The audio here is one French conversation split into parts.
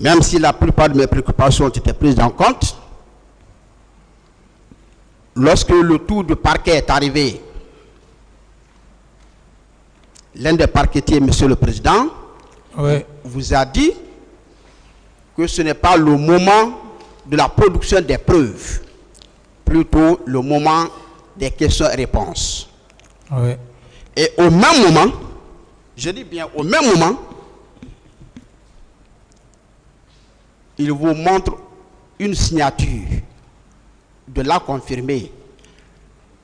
même si la plupart de mes préoccupations ont été prises en compte, lorsque le tour du parquet est arrivé, l'un des parquetiers, Monsieur le Président, Oui. vous a dit que ce n'est pas le moment de la production des preuves, plutôt le moment des questions et réponses. Oui. Et au même moment, je dis bien au même moment, il vous montre une signature de la confirmer.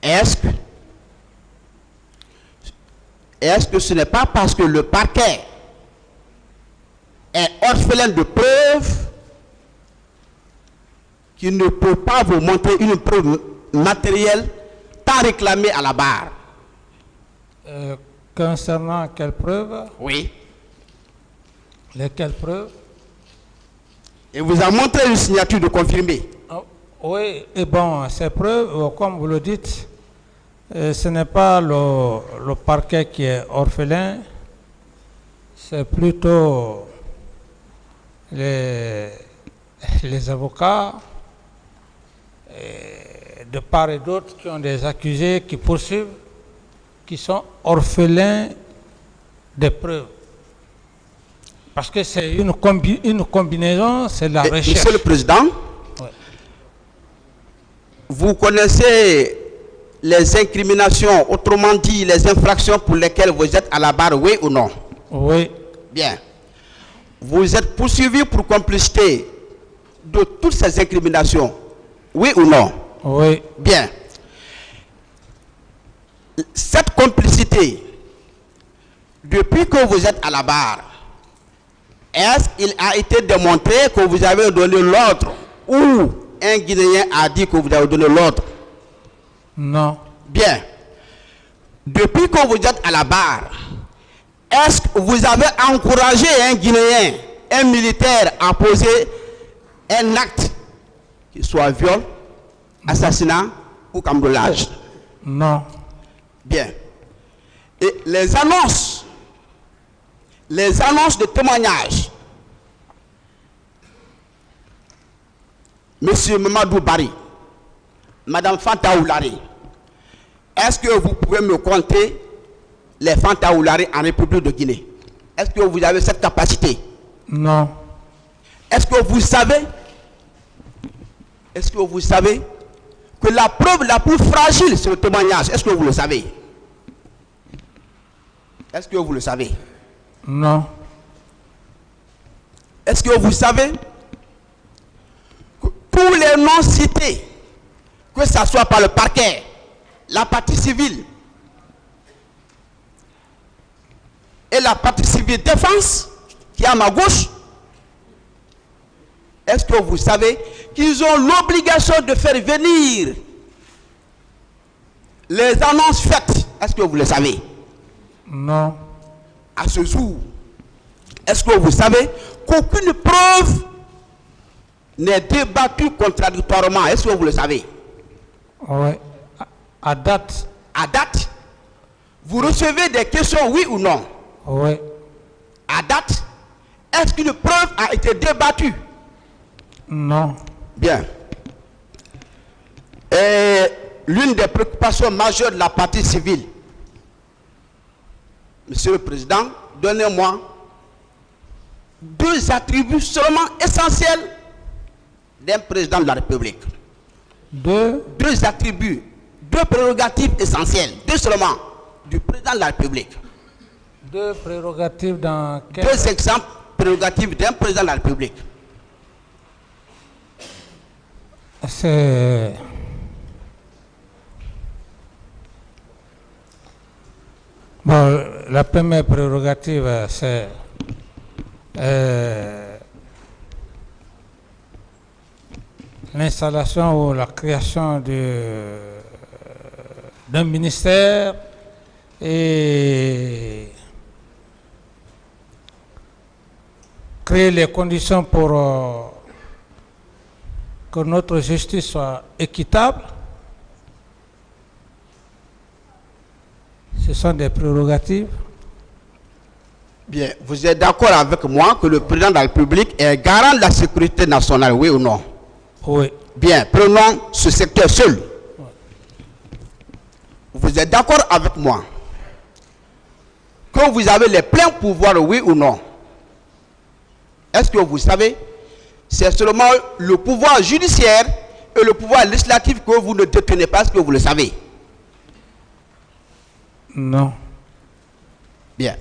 Est-ce que ce n'est pas parce que le parquet est orphelin de preuves qu'il ne peut pas vous montrer une preuve matérielle tant réclamée à la barre? Concernant quelles preuves? Oui. Lesquelles preuves? Il vous a montré une signature de confirmer. Oui, et bon, ces preuves, comme vous le dites, ce n'est pas le parquet qui est orphelin, c'est plutôt les avocats de part et d'autre qui ont des accusés qui poursuivent, qui sont orphelins des preuves. Parce que c'est une combinaison, c'est la recherche. Monsieur le Président, oui. Vous connaissez les incriminations, autrement dit les infractions pour lesquelles vous êtes à la barre, oui ou non? Oui. Bien. Vous êtes poursuivi pour complicité de toutes ces incriminations, oui ou non? Oui. Bien. Cette complicité, depuis que vous êtes à la barre, est-ce qu'il a été démontré que vous avez donné l'ordre ou un Guinéen a dit que vous avez donné l'ordre? Non. Bien. Depuis que vous êtes à la barre, est-ce que vous avez encouragé un Guinéen, un militaire à poser un acte, qu'il soit viol, assassinat ou cambriolage? Non. Bien. Et les annonces de témoignages, Monsieur Mamadou Barry, Madame Fanta Oulari, est-ce que vous pouvez me compter les Fanta Oulari en République de Guinée? Est-ce que vous avez cette capacité? Non. Est-ce que vous savez que la preuve la plus fragile, c'est le témoignage? Est-ce que vous le savez? Est-ce que vous le savez? Non. Est-ce que vous savez que tous les noms cités, que ce soit par le parquet, la partie civile et la partie civile défense, qui est à ma gauche, est-ce que vous savez qu'ils ont l'obligation de faire venir les annonces faites? Est-ce que vous le savez? Non. À ce jour, est-ce que vous savez qu'aucune preuve n'est débattue contradictoirement? Est-ce que vous le savez? Oui. À date? À date, vous recevez des questions, oui ou non? Oui. À date, est-ce qu'une preuve a été débattue? Non. Bien. Et l'une des préoccupations majeures de la partie civile, Monsieur le Président, donnez-moi 2 attributs seulement essentiels d'un président de la République. 2 attributs, 2 prérogatives essentielles, 2 seulement, du président de la République. 2 prérogatives dans quel... 2 exemples prérogatives d'un président de la République. C'est... Bon, la première prérogative, c'est l'installation ou la création d'un ministère et créer les conditions pour que notre justice soit équitable. Ce sont des prérogatives. Bien, vous êtes d'accord avec moi que le président de la République est garant de la sécurité nationale, oui ou non? Oui. Bien, prenons ce secteur seul. Vous êtes d'accord avec moi que vous avez les pleins pouvoirs, oui ou non? Est-ce que vous savez, c'est seulement le pouvoir judiciaire et le pouvoir législatif que vous ne détenez pas, est-ce que vous le savez? Non. Bien.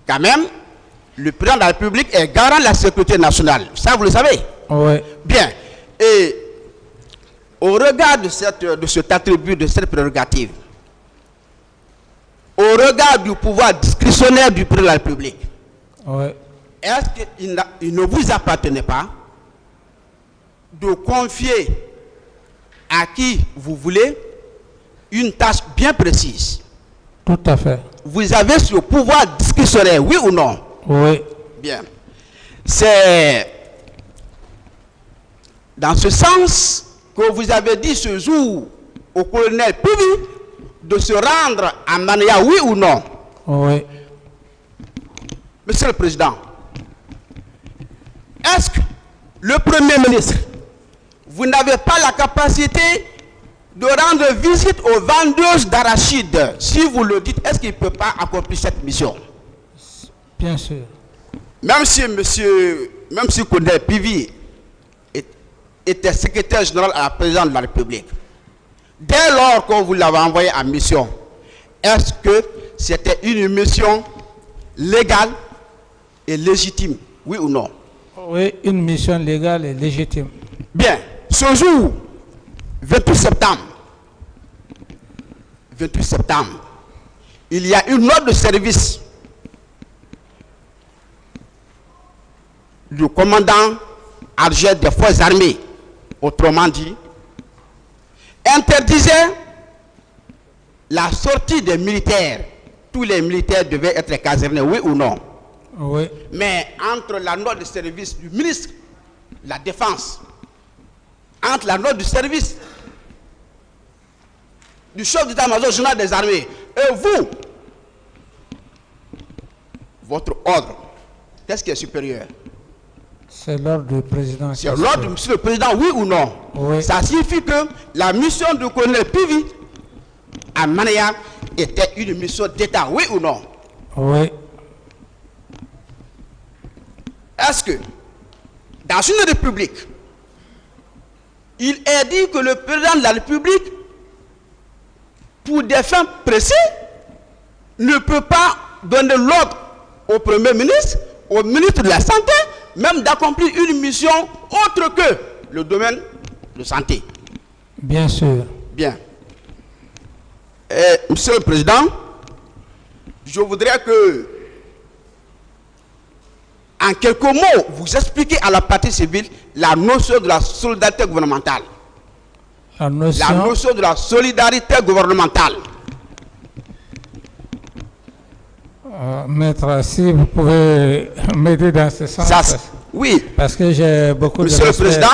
Quand même, le président de la République est garant de la sécurité nationale. Ça, vous le savez? Oui. Bien. Et au regard de cet attribut, de cette prérogative, au regard du pouvoir discrétionnaire du président de la République, Oui. est-ce qu'il ne vous appartenait pas de confier à qui vous voulez une tâche bien précise? Tout à fait. Vous avez ce pouvoir discrétionnaire, oui ou non? Oui. Bien. C'est dans ce sens que vous avez dit ce jour au colonel Pivi de se rendre à Mania, oui ou non? Oui. Monsieur le Président, est-ce que le Premier ministre, vous n'avez pas la capacité de rendre visite aux vendeuses d'arachides? Si vous le dites, est-ce qu'il ne peut pas accomplir cette mission? Bien sûr. Même si le colonel Pivi était secrétaire général à la présidence de la République, dès lors que vous l'avez envoyé en mission, est-ce que c'était une mission légale et légitime, oui ou non? Oui, une mission légale et légitime. Bien, ce jour, 28 septembre, il y a une note de service du commandant adjoint des forces armées, autrement dit, interdisait la sortie des militaires. Tous les militaires devaient être casernés, oui ou non? Oui. Mais entre la note de service du ministre de la Défense, entre la note de service du chef d'état-major général des armées et vous, votre ordre, qu'est-ce qui est supérieur? C'est l'ordre du président. C'est l'ordre du monsieur le président, oui ou non? Oui. Ça signifie que la mission du colonel Pivi à Manaya était une mission d'État, oui ou non? Oui. Est-ce que dans une république, il est dit que le président de la République, pour des fins précises, ne peut pas donner l'ordre au Premier ministre, au ministre de la Santé, même d'accomplir une mission autre que le domaine de santé? Bien sûr. Bien. Monsieur le Président, je voudrais que, en quelques mots, vous expliquez à la partie civile la notion de la solidarité gouvernementale. La notion De la solidarité gouvernementale. Maître, si vous pouvez m'aider dans ce sens. Ça, oui. Parce que j'ai beaucoup Monsieur de respect. Monsieur le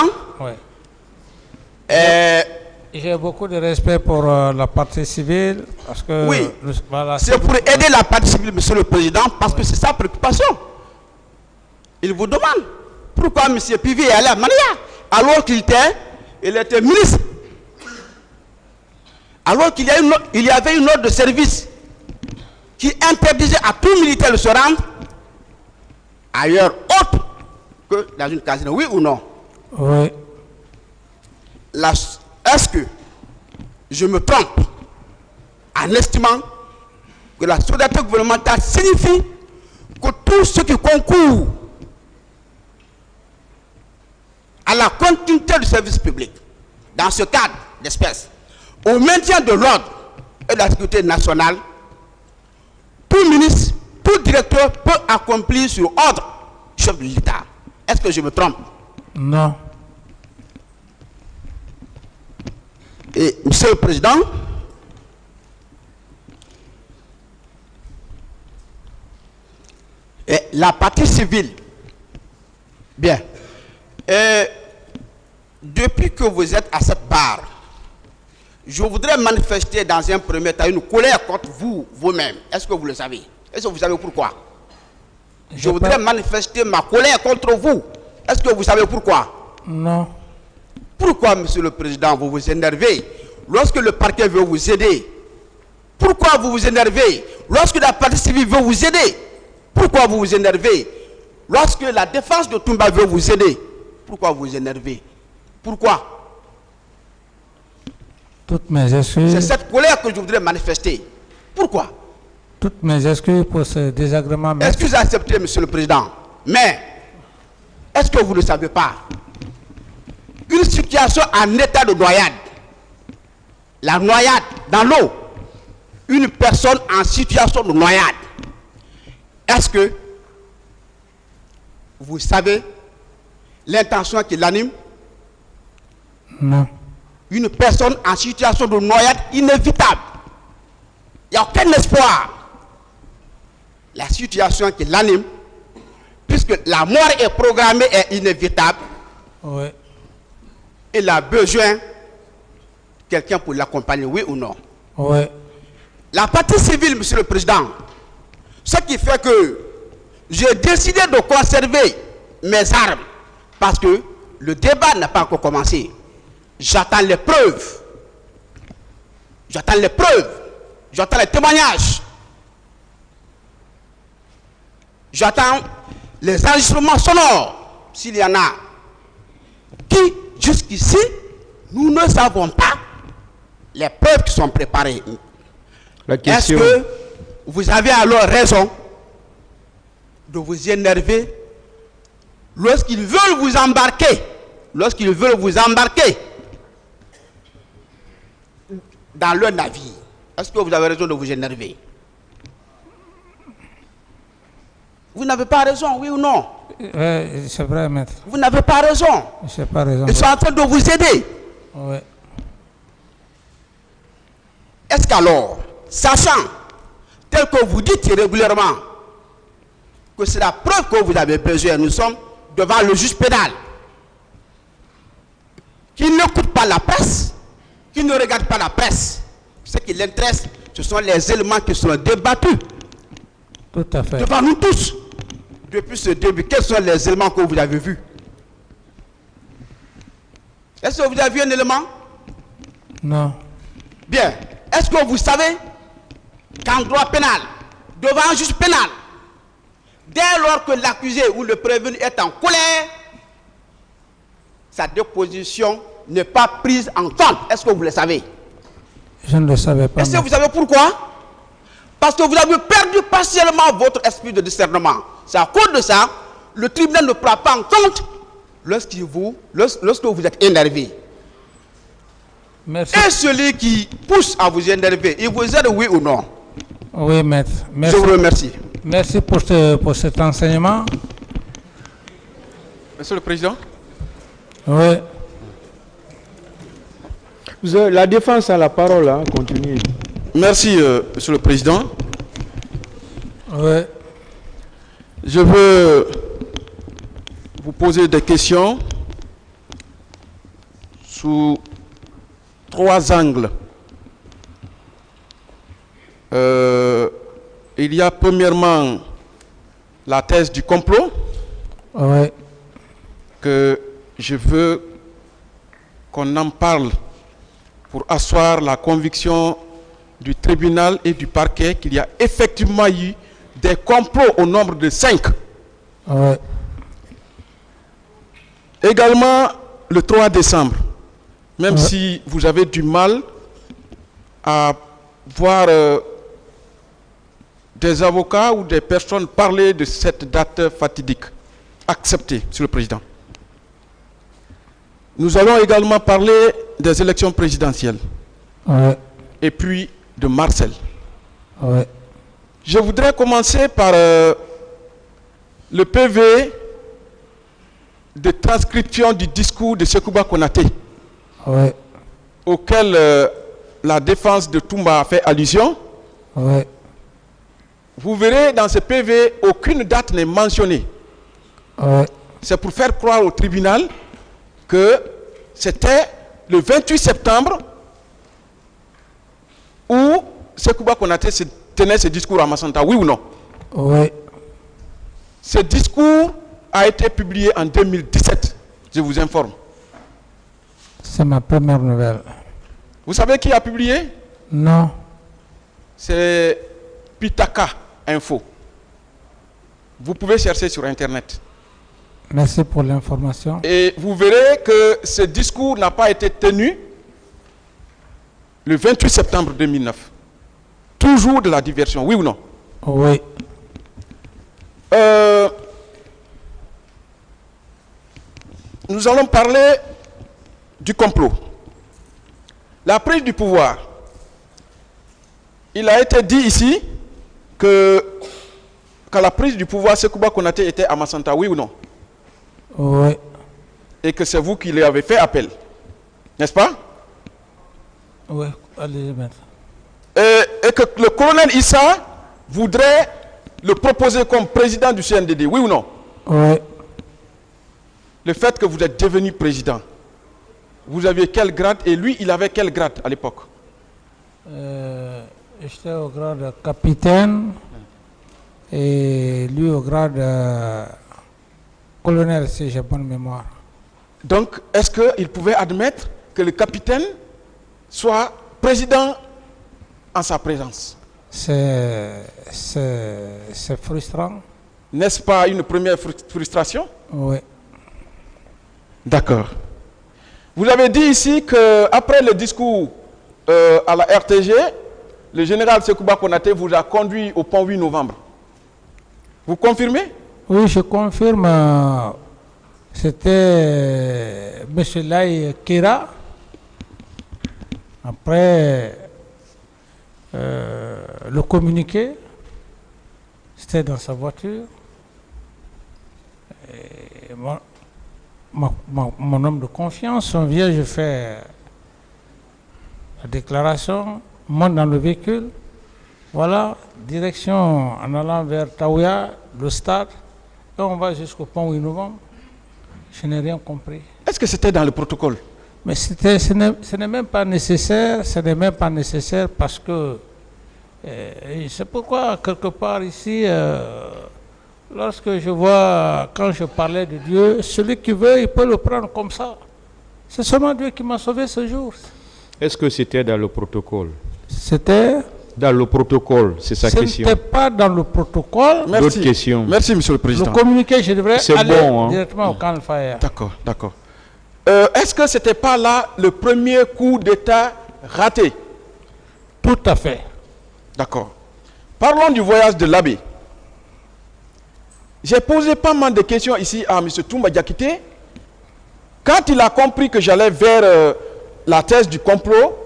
Président, j'ai beaucoup de respect pour la partie civile. Parce que oui. Voilà, c'est pour aider la partie civile, Monsieur le Président, parce que c'est sa préoccupation. Il vous demande pourquoi M. Pivi est allé à Mania alors qu'il était ministre. Alors qu'il y avait une note de service qui interdisait à tout militaire de se rendre ailleurs autre que dans une caserne, oui ou non? Oui. Est-ce que je me trompe en estimant que la solidarité gouvernementale signifie que tout ce qui concourt à la continuité du service public, dans ce cadre d'espèce, au maintien de l'ordre et de la sécurité nationale, tout ministre, tout directeur peut accomplir sur ordre du chef de l'État? Est-ce que je me trompe? Non. Et, Monsieur le Président, la partie civile, bien, depuis que vous êtes à cette barre, je voudrais manifester dans un premier temps une colère contre vous, vous-même. Est-ce que vous le savez? Est-ce que vous savez pourquoi? Je voudrais manifester ma colère contre vous. Est-ce que vous savez pourquoi? Non. Pourquoi, Monsieur le Président, vous vous énervez lorsque le parquet veut vous aider? Pourquoi vous vous énervez lorsque la partie civile veut vous aider? Pourquoi vous vous énervez lorsque la défense de Toumba veut vous aider? Pourquoi vous vous énervez? Pourquoi? Toutes mes excuses. C'est cette colère que je voudrais manifester. Pourquoi? Toutes mes excuses pour ce désagrément. Excuses acceptées, Monsieur le Président. Mais, est-ce que vous ne savez pas? Une situation en état de noyade, la noyade dans l'eau, une personne en situation de noyade, est-ce que vous savez l'intention qui l'anime? Non. Une personne en situation de noyade inévitable. Il n'y a aucun espoir. La situation qui l'anime, puisque la mort est programmée et inévitable, Oui. il a besoin de quelqu'un pour l'accompagner, oui ou non? Oui. La partie civile, Monsieur le Président, ce qui fait que j'ai décidé de conserver mes armes, parce que le débat n'a pas encore commencé. J'attends les preuves. J'attends les preuves. J'attends les témoignages. J'attends les enregistrements sonores, s'il y en a, qui, jusqu'ici, nous ne savons pas les preuves qui sont préparées. Est-ce que vous avez alors raison de vous énerver lorsqu'ils veulent vous embarquer, dans leur navire? Est-ce que vous avez raison de vous énerver? Vous n'avez pas raison, oui ou non? C'est vrai, maître. Vous n'avez pas raison. Je n'ai pas raison. Ils sont en train de vous aider. Oui. Est-ce qu'alors, sachant, tel que vous dites régulièrement, que c'est la preuve que vous avez besoin, nous sommes devant le juge pénal, qui n'écoute pas la presse, qui ne regarde pas la presse, ce qui l'intéresse, ce sont les éléments qui sont débattus Tout à fait. devant nous tous. Depuis ce début, quels sont les éléments que vous avez vus? Est-ce que vous avez vu un élément? Non. Bien. Est-ce que vous savez qu'en droit pénal, devant un juge pénal, dès lors que l'accusé ou le prévenu est en colère, sa déposition n'est pas prise en compte? Est-ce que vous le savez? Je ne le savais pas. Est-ce que vous savez pourquoi? Parce que vous avez perdu partiellement votre esprit de discernement. C'est à cause de ça, le tribunal ne prend pas en compte lorsque vous êtes énervé. Merci. Et celui qui pousse à vous énerver, il vous aide, oui ou non? Oui, maître. Merci. Je vous remercie. Merci pour cet enseignement. Monsieur le Président. Oui. La défense a la parole, hein, continuez. Merci, Monsieur le Président. Oui. Je veux vous poser des questions sous 3 angles. Il y a premièrement la thèse du complot, Oui. que je veux qu'on en parle pour asseoir la conviction du tribunal et du parquet qu'il y a effectivement eu des complots au nombre de 5. Oui. Également, le 3 décembre, même si vous avez du mal à voir des avocats ou des personnes parler de cette date fatidique, acceptée, Monsieur le Président. Nous allons également parler des élections présidentielles. Oui. Et puis de Marcel. Oui. Je voudrais commencer par le PV de transcription du discours de Sekouba Konaté, Oui. auquel la défense de Toumba a fait allusion. Oui. Vous verrez dans ce PV, aucune date n'est mentionnée. Oui. C'est pour faire croire au tribunal que c'était le 28 septembre où Sekouba Konaté tenait ce discours à Massanta, oui ou non? Oui. Ce discours a été publié en 2017, je vous informe. C'est ma première nouvelle. Vous savez qui a publié? Non. C'est Pitaka Info. Vous pouvez chercher sur Internet. Merci pour l'information. Et vous verrez que ce discours n'a pas été tenu le 28 septembre 2009. Toujours de la diversion, oui ou non? Oui. Nous allons parler du complot. La prise du pouvoir. Il a été dit ici que qu'à la prise du pouvoir, Sekouba Konaté était à Massanta, oui ou non? Oui. Et que c'est vous qui lui avez fait appel. N'est-ce pas? Oui, allez-y maître. Et que le colonel Issa voudrait le proposer comme président du CNDD, oui ou non? Oui. Le fait que vous êtes devenu président, vous aviez quel grade et lui, il avait quel grade à l'époque? J'étais au grade de capitaine et lui au grade de colonel, si j'ai bonne mémoire. Donc, est-ce qu'il pouvait admettre que le capitaine soit président en sa présence? C'est frustrant. N'est-ce pas une première frustration? Oui. D'accord. Vous avez dit ici qu'après le discours à la RTG, le général Sekouba Konaté vous a conduit au pont 8 novembre. Vous confirmez? Oui, je confirme. C'était M. Laï Kira. Après, le communiqué, c'était dans sa voiture. Et mon homme de confiance, on vient, je fais la déclaration, monte dans le véhicule. Voilà, direction en allant vers Taouya, le stade, et on va jusqu'au pont 8 novembre. Je n'ai rien compris. Est-ce que c'était dans le protocole? Mais ce n'est même pas nécessaire, parce que c'est pourquoi quelque part ici, lorsque je vois, quand je parlais de Dieu, celui qui veut, il peut le prendre comme ça. C'est seulement Dieu qui m'a sauvé ce jour. Est-ce que c'était dans le protocole? C'était dans le protocole, c'est sa question. Ce n'était pas dans le protocole. Merci. D'autres questions? Merci, Monsieur le Président. Le communiqué, je devrais aller bon, directement au camp Al-Fayed. D'accord, d'accord. Est-ce que ce n'était pas là le premier coup d'État raté? Tout à fait. D'accord. Parlons du voyage de l'abbé. J'ai posé pas mal de questions ici à M. Toumba Diakité. Quand il a compris que j'allais vers la thèse du complot,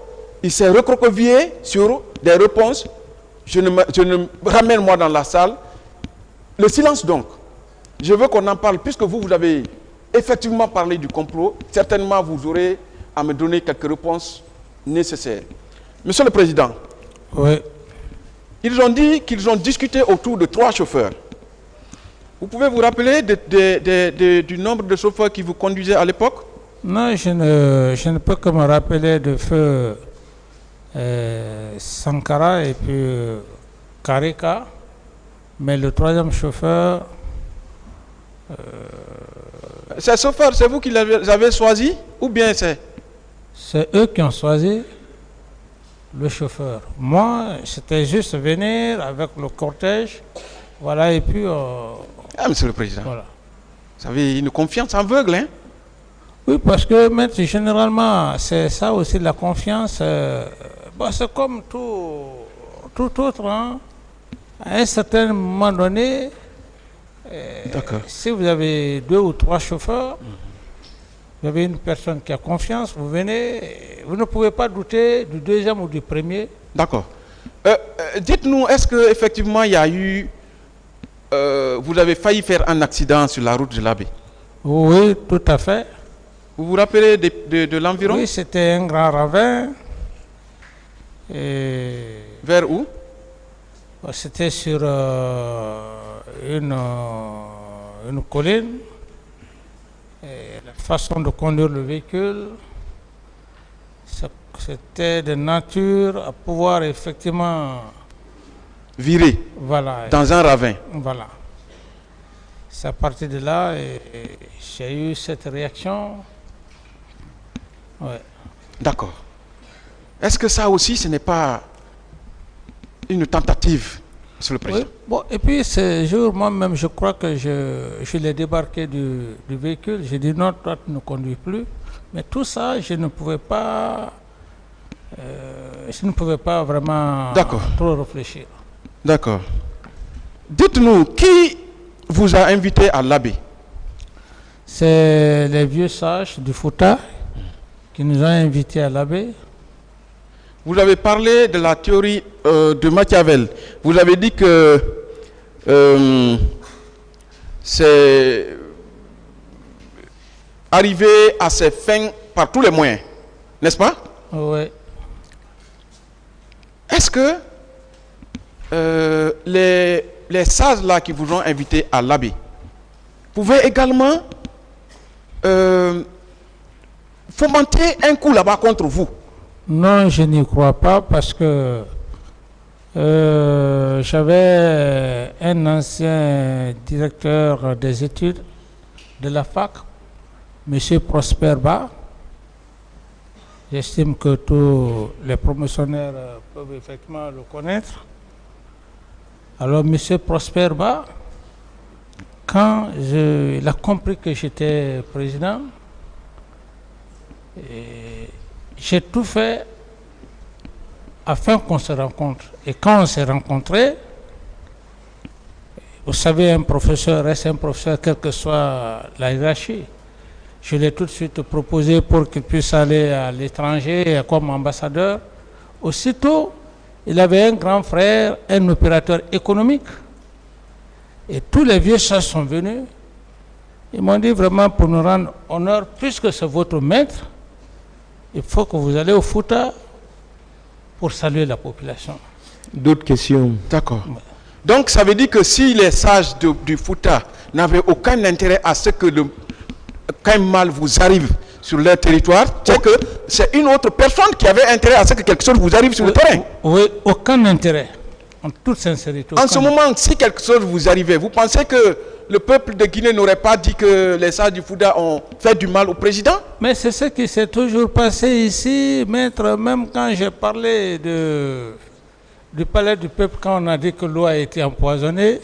il s'est recroquevillé sur des réponses. Je ne ramène moi dans la salle. Le silence donc. Je veux qu'on en parle, puisque vous avez effectivement parlé du complot. Certainement, vous aurez à me donner quelques réponses nécessaires. Monsieur le Président, oui. Ils ont dit qu'ils ont discuté autour de 3 chauffeurs. Vous pouvez vous rappeler du nombre de chauffeurs qui vous conduisaient à l'époque? Non, je ne peux que me rappeler de feu Sankara et puis Karika. Mais le 3e chauffeur... Ces chauffeurs, c'est vous qui les avez choisis ou bien c'est... C'est eux qui ont choisi le chauffeur. Moi, c'était juste venir avec le cortège. Voilà, et puis... Monsieur le Président, voilà. Vous avez une confiance aveugle, hein? Oui, parce que, maître, généralement, c'est ça aussi, la confiance. C'est comme tout autre. Hein. À un certain moment donné, si vous avez 2 ou 3 chauffeurs, vous avez une personne qui a confiance, vous venez, vous ne pouvez pas douter du 2e ou du 1er. D'accord. Dites-nous, est-ce qu'effectivement il y a eu... vous avez failli faire un accident sur la route de l'abbé? Oui, tout à fait. Vous vous rappelez de l'environ? Oui, c'était un grand ravin. Et vers où? C'était sur une colline. Et la façon de conduire le véhicule, c'était de nature à pouvoir effectivement virer voilà, dans un ravin. Voilà. C'est à partir de là j'ai eu cette réaction. Ouais. D'accord. Est-ce que ça aussi, ce n'est pas une tentative, Monsieur le Président? Oui. Bon, et puis ce jour, moi-même, je crois que je l'ai débarqué du véhicule. J'ai dit non, toi, tu ne conduis plus. Mais tout ça, je ne pouvais pas vraiment trop réfléchir. D'accord. Dites-nous, qui vous a invité à l'Abbé? C'est les vieux sages du Fouta qui nous ont invités à l'Abbé. Vous avez parlé de la théorie de Machiavel. Vous avez dit que c'est arrivé à ses fins par tous les moyens, n'est-ce pas? Oui. Est-ce que les sages là qui vous ont invité à l'Abbé pouvaient également fomenter un coup là-bas contre vous? Non, je n'y crois pas parce que j'avais un ancien directeur des études de la fac, M. Prosper Ba. J'estime que tous les promotionnaires peuvent effectivement le connaître. Alors, M. Prosper Ba, quand il a compris que j'étais président, j'ai tout fait afin qu'on se rencontre. Et quand on s'est rencontrés, vous savez, un professeur reste un professeur, quelle que soit la hiérarchie. Je l'ai tout de suite proposé pour qu'il puisse aller à l'étranger comme ambassadeur. Aussitôt, il avait un grand frère, un opérateur économique. Et tous les vieux sages sont venus. Ils m'ont dit vraiment pour nous rendre honneur, puisque c'est votre maître, il faut que vous allez au Fouta pour saluer la population. D'autres questions? D'accord. Ouais. Donc ça veut dire que si les sages du Fouta n'avaient aucun intérêt à ce que qu'un mal vous arrive sur leur territoire, c'est que c'est une autre personne qui avait intérêt à ce que quelque chose vous arrive sur le terrain. Oui, aucun intérêt. En toute sincérité. En ce moment, si quelque chose vous arrivait, vous pensez que le peuple de Guinée n'aurait pas dit que les sages du Fouta ont fait du mal au président? Mais c'est ce qui s'est toujours passé ici, maître. Même quand j'ai parlé du palais du peuple, quand on a dit que l'eau a été empoisonnée,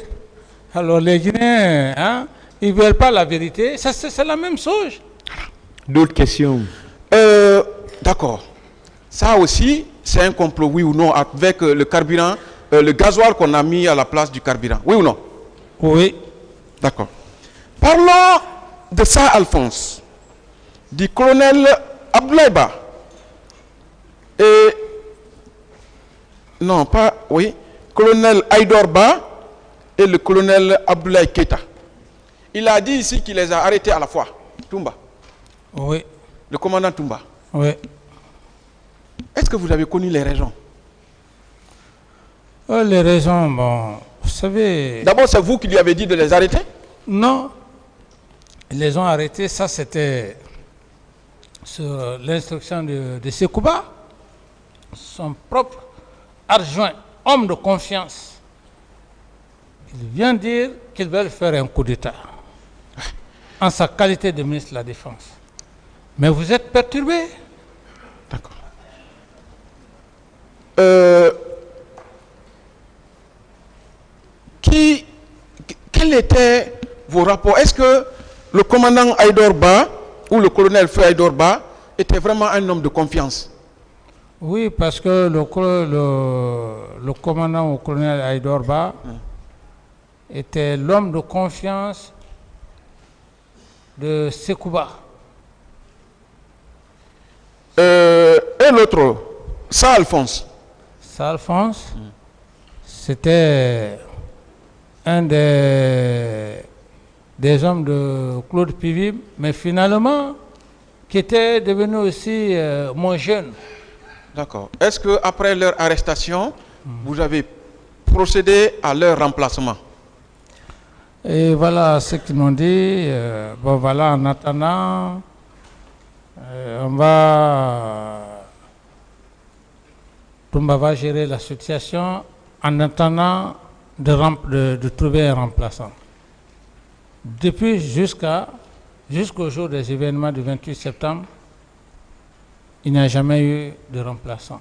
alors les Guinéens, hein, ils ne veulent pas la vérité. C'est la même chose. D'autres questions? D'accord. Ça aussi, c'est un complot, oui ou non, avec le carburant, le gasoil qu'on a mis à la place du carburant. Oui ou non? Oui. D'accord. Parlons de ça, Alphonse, du colonel Abdoulaye Ba. Et non, pas, oui, colonel Aïdor Ba et le colonel Abdoulaye Keita. Il a dit ici qu'il les a arrêtés à la fois. Toumba. Oui. Le commandant Toumba. Oui. Est-ce que vous avez connu les raisons? Les raisons, bon, vous savez... D'abord, c'est vous qui lui avez dit de les arrêter? Non. Ils les ont arrêtés, ça c'était sur l'instruction de Sekouba, son propre adjoint, homme de confiance. Il vient dire qu'ils veulent faire un coup d'État en sa qualité de ministre de la Défense. Mais vous êtes perturbé. D'accord. Quels étaient vos rapports? Est-ce que le commandant Aïdor Ba ou le colonel Feu Aïdor Ba était vraiment un homme de confiance? Oui, parce que le commandant ou colonel Aïdor Ba était l'homme de confiance de Sekouba. Et l'autre, ça Alphonse. Ça Alphonse, c'était un des hommes de Claude Pivim, mais finalement, qui était devenu aussi mon jeune. D'accord. Est-ce qu'après leur arrestation, vous avez procédé à leur remplacement? Et voilà ce qu'ils m'ont dit. Bon, voilà, en attendant, Toumba va gérer la situation en attendant de trouver un remplaçant. Depuis jusqu'au jour des événements du 28 septembre, il n'y a jamais eu de remplaçant.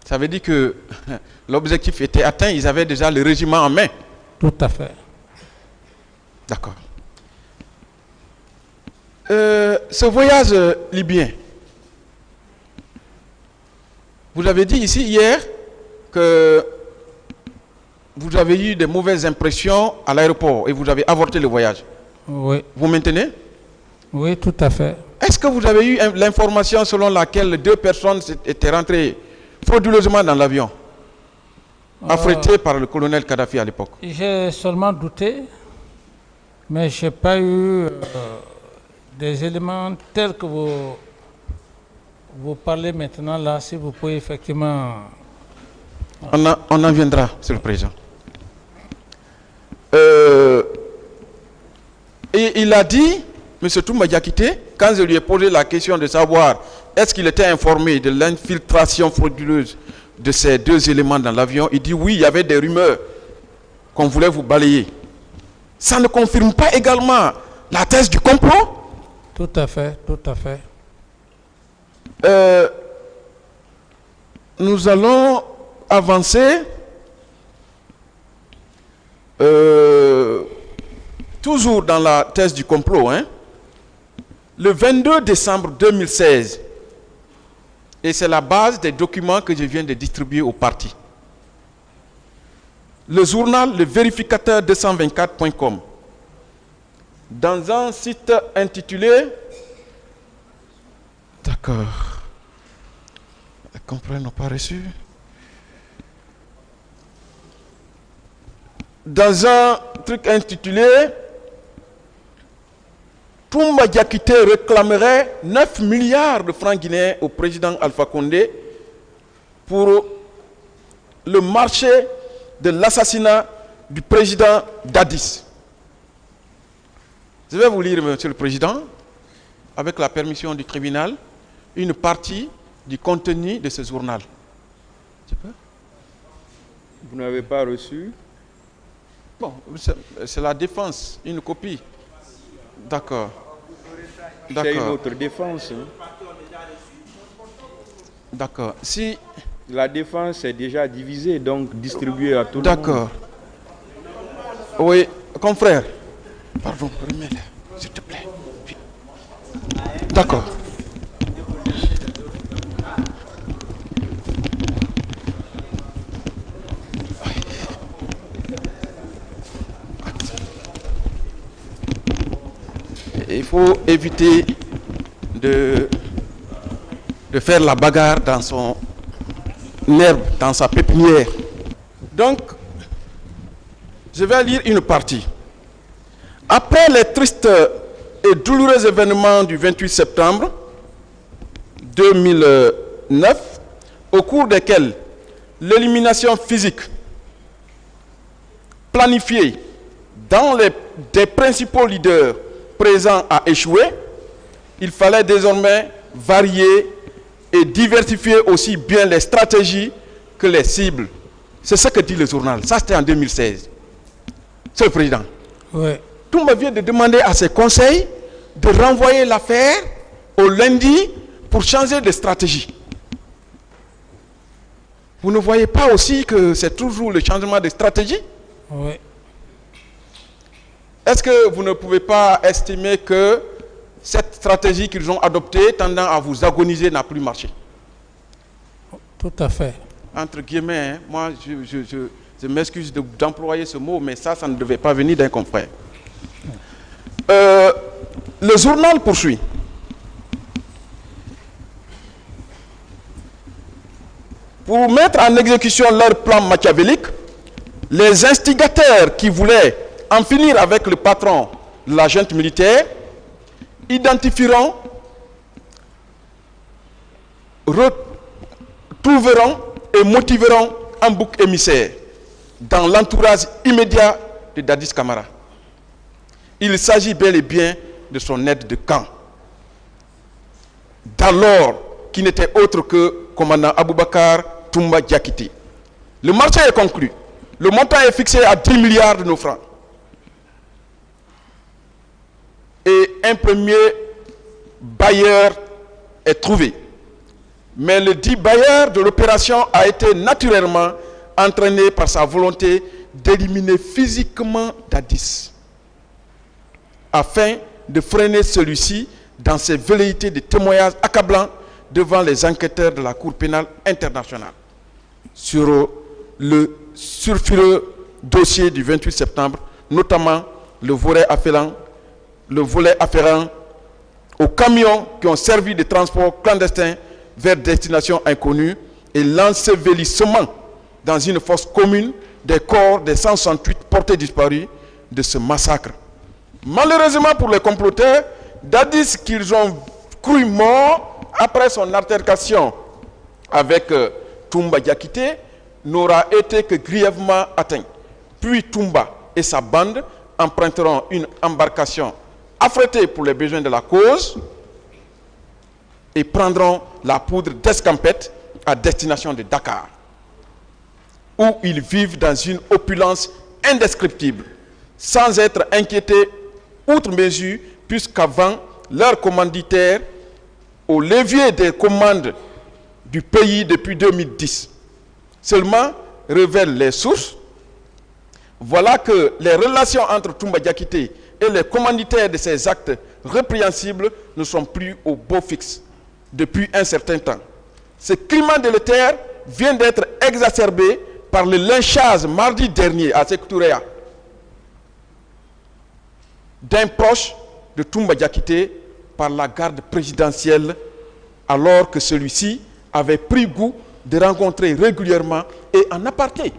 Ça veut dire que l'objectif était atteint, ils avaient déjà le régiment en main. Tout à fait. D'accord. Ce voyage libyen, vous avez dit ici hier que vous avez eu de mauvaises impressions à l'aéroport et vous avez avorté le voyage. Oui. Vous maintenez? Oui, tout à fait. Est-ce que vous avez eu l'information selon laquelle 2 personnes étaient rentrées frauduleusement dans l'avion, affrétées par le colonel Kadhafi à l'époque? J'ai seulement douté, mais je n'ai pas eu des éléments tels que vous parlez maintenant là, si vous pouvez effectivement... On en viendra, Monsieur le Président. Et il a dit, M. Toumba Diakité, quand je lui ai posé la question de savoir est-ce qu'il était informé de l'infiltration frauduleuse de ces 2 éléments dans l'avion, il dit oui, il y avait des rumeurs qu'on voulait vous balayer. Ça ne confirme pas également la thèse du complot? Tout à fait, tout à fait. Nous allons avancer. Toujours dans la thèse du complot, hein, le 22 décembre 2016, et c'est la base des documents que je viens de distribuer au parti, le journal Le Vérificateur 224.com, dans un site intitulé... D'accord. Les comprennent n'ont pas reçu. Dans un truc intitulé Toumba Diakité réclamerait 9 milliards de francs guinéens au président Alpha Condé pour le marché de l'assassinat du président Dadis. Je vais vous lire, Monsieur le Président, avec la permission du tribunal, une partie du contenu de ce journal. Vous n'avez pas reçu? Bon, c'est la défense, une copie. D'accord. C'est une autre défense. Hein? D'accord. Si... La défense est déjà divisée, donc distribuée à tout le monde. D'accord. Oui, confrère. Pardon, remets-le, s'il te plaît. D'accord. Il faut éviter de faire la bagarre dans son herbe, dans sa pépinière. Donc, je vais lire une partie. Après les tristes et douloureux événements du 28 septembre 2009, au cours desquels l'élimination physique planifiée des principaux leaders présents a échoué, il fallait désormais varier et diversifier aussi bien les stratégies que les cibles. C'est ce que dit le journal. Ça, c'était en 2016. C'est le président. Oui. Toumba vient de demander à ses conseils de renvoyer l'affaire au lundi pour changer de stratégie. Vous ne voyez pas aussi que c'est toujours le changement de stratégie? Oui. Est-ce que vous ne pouvez pas estimer que cette stratégie qu'ils ont adoptée tendant à vous agoniser n'a plus marché? Tout à fait. Entre guillemets, hein, moi je m'excuse d'employer ce mot, mais ça ne devait pas venir d'un confrère. Le journal poursuit. Pour mettre en exécution leur plan machiavélique, les instigateurs qui voulaient en finir avec le patron de la junte militaire identifieront, retrouveront et motiveront un bouc émissaire dans l'entourage immédiat de Dadis Camara. Il s'agit bel et bien de son aide de camp, d'alors qui n'était autre que commandant Aboubakar Toumba Diakité. Le marché est conclu. Le montant est fixé à 10 milliards de nos francs. et un premier bailleur est trouvé. Mais le dit bailleur de l'opération a été naturellement entraîné par sa volonté d'éliminer physiquement Dadis, afin de freiner celui-ci dans ses velléités de témoignages accablants devant les enquêteurs de la Cour pénale internationale sur le sulfureux dossier du 28 septembre, notamment le volet afférent aux camions qui ont servi de transport clandestin vers destination inconnue et l'ensevelissement dans une fosse commune des corps des 168 portés disparus de ce massacre. Malheureusement pour les comploteurs, Dadis qu'ils ont cru mort après son altercation avec Toumba Diakité n'aura été que grièvement atteint. Puis Toumba et sa bande emprunteront une embarcation affrétée pour les besoins de la cause et prendront la poudre d'escampette à destination de Dakar, où ils vivent dans une opulence indescriptible, sans être inquiétés outre mesure, puisqu'avant leur commanditaire, au levier des commandes du pays depuis 2010, seulement révèlent les sources. Voilà que les relations entre Toumba Diakité et les commanditaires de ces actes répréhensibles ne sont plus au beau fixe depuis un certain temps. Ce climat délétère vient d'être exacerbé par le lynchage mardi dernier à Sékou Touréa d'un proche de Toumba Diakité par la garde présidentielle, alors que celui-ci avait pris goût de rencontrer régulièrement et en aparté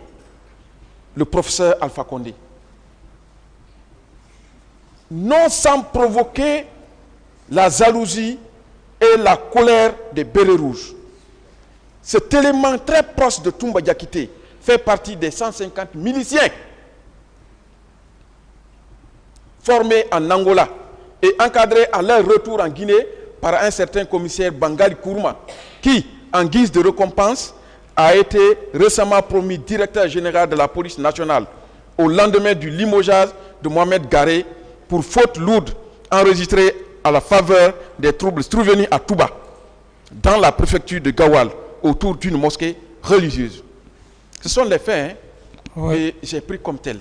le professeur Alpha Condé. Non sans provoquer la jalousie et la colère des bérets rouges. Cet élément très proche de Toumba Diakité fait partie des 150 miliciens formés en Angola et encadrés à leur retour en Guinée par un certain commissaire Bangali Kourma, qui, en guise de récompense, a été récemment promu directeur général de la police nationale au lendemain du limogeage de Mohamed Garé pour faute lourde enregistrée à la faveur des troubles survenus à Touba, dans la préfecture de Gawal, autour d'une mosquée religieuse. Ce sont les faits, et j'ai pris comme tel.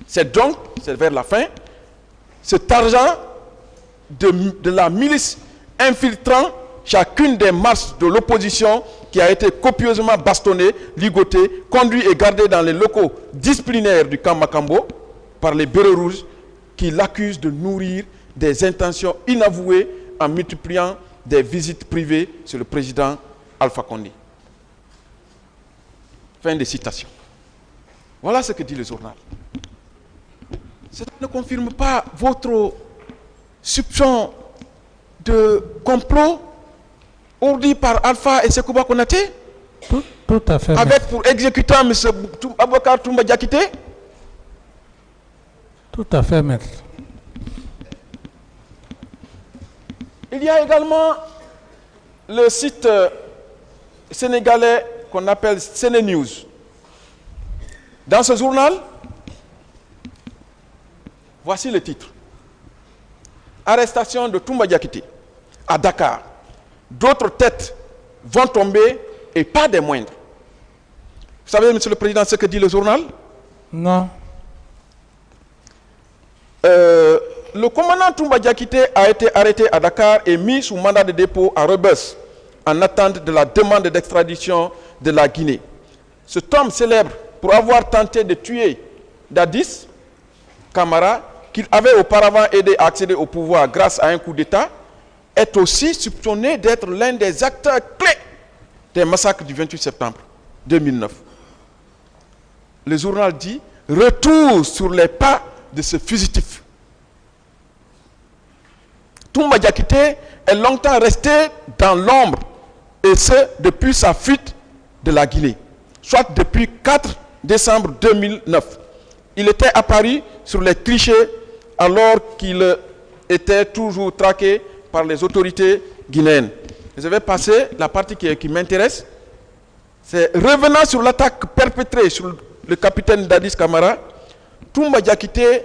C'est donc, c'est vers la fin, cet argent de la milice infiltrant chacune des marches de l'opposition qui a été copieusement bastonnée, ligotée, conduit et gardé dans les locaux disciplinaires du camp Makambo par les bérets rouges qui l'accusent de nourrir des intentions inavouées en multipliant des visites privées sur le président Alpha Condé. Fin de citation. Voilà ce que dit le journal. Cela ne confirme pas votre soupçon de complot ourdi par Alpha et Sekouba Konaté, tout à fait. avec pour exécutant M. Aboubacar Toumba Diakité? Tout à fait, maître. Il y a également le site sénégalais qu'on appelle Sénénews. Dans ce journal, voici le titre. Arrestation de Toumba Diakité à Dakar. D'autres têtes vont tomber et pas des moindres. Vous savez, Monsieur le Président, ce que dit le journal? Non. Le commandant Toumba Diakité a été arrêté à Dakar et mis sous mandat de dépôt à Rebeuss en attente de la demande d'extradition de la Guinée. Cet homme célèbre pour avoir tenté de tuer Dadis Camara, qu'il avait auparavant aidé à accéder au pouvoir grâce à un coup d'État, est aussi soupçonné d'être l'un des acteurs clés des massacres du 28 septembre 2009. Le journal dit « Retour sur les pas de ce fugitif ». Toumba Diakité est longtemps resté dans l'ombre, et ce depuis sa fuite de la Guinée, soit depuis 4 décembre 2009. Il était apparu sur les clichés alors qu'il était toujours traqué par les autorités guinéennes. Je vais passer la partie qui m'intéresse. C'est revenant sur l'attaque perpétrée sur le capitaine Dadis Camara, Toumba Diakité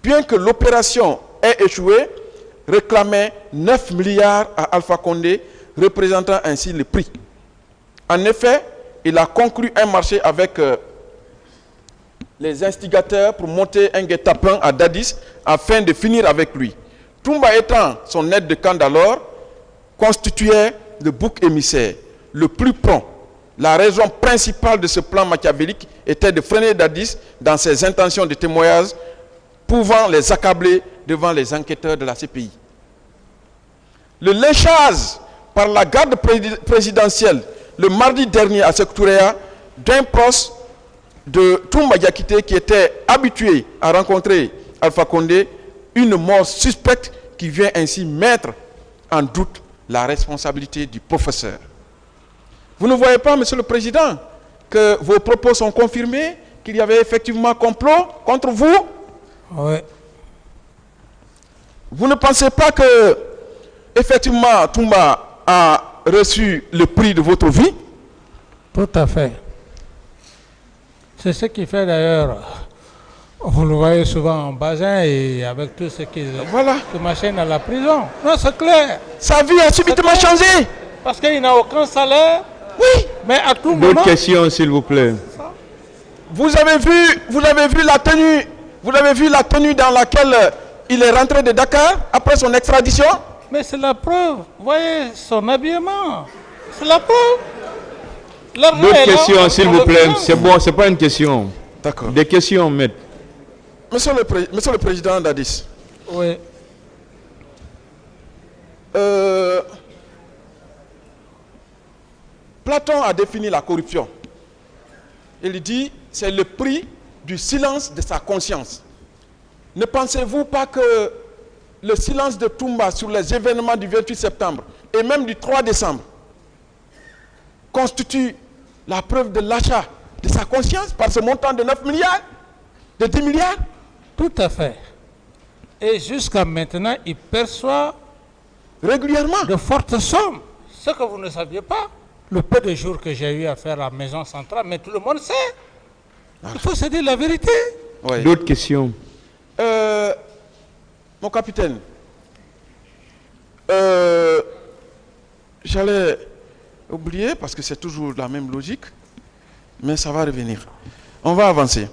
bien que l'opération ait échoué, réclamait 9 milliards à Alpha Condé, représentant ainsi le prix. En effet, il a conclu un marché avec les instigateurs pour monter un guet-apens à Dadis afin de finir avec lui. Toumba étant son aide de camp d'alors, constituait le bouc émissaire, le plus prompt. La raison principale de ce plan machiavélique était de freiner Dadis dans ses intentions de témoignage, pouvant les accabler devant les enquêteurs de la CPI. Le lynchage par la garde présidentielle le mardi dernier à Sékou-Touré d'un proche de Toumba Diakité qui était habitué à rencontrer Alpha Condé, une mort suspecte qui vient ainsi mettre en doute la responsabilité du professeur. Vous ne voyez pas, Monsieur le Président, que vos propos sont confirmés, qu'il y avait effectivement complot contre vous? Oui. Vous ne pensez pas que, effectivement, Toumba a reçu le prix de votre vie? Tout à fait. C'est ce qui fait d'ailleurs, vous le voyez souvent en basin et avec tout ce qui machine à la prison. Non, c'est clair. Sa vie a subitement changé. Parce qu'il n'a aucun salaire. Oui. Mais à tout moment... D'autres questions, s'il vous plaît. Vous avez vu la tenue dans laquelle il est rentré de Dakar après son extradition? Mais c'est la preuve. Vous voyez son habillement. C'est la preuve. D'autres questions, s'il vous plaît. C'est bon, c'est pas une question. D'accord. Des questions, maître. Monsieur le Président Dadis. Oui. Platon a défini la corruption. Il dit c'est le prix du silence de sa conscience. Ne pensez-vous pas que le silence de Toumba sur les événements du 28 septembre et même du 3 décembre constitue la preuve de l'achat de sa conscience par ce montant de 9 milliards, de 10 milliards? Tout à fait. Et jusqu'à maintenant, il perçoit régulièrement de fortes sommes. Ce que vous ne saviez pas, le peu de jours que j'ai eu à faire à la maison centrale, mais tout le monde sait. Il faut se dire la vérité. Oui. D'autres questions? Mon capitaine, j'allais oublier parce que c'est toujours la même logique, mais ça va revenir. On va avancer.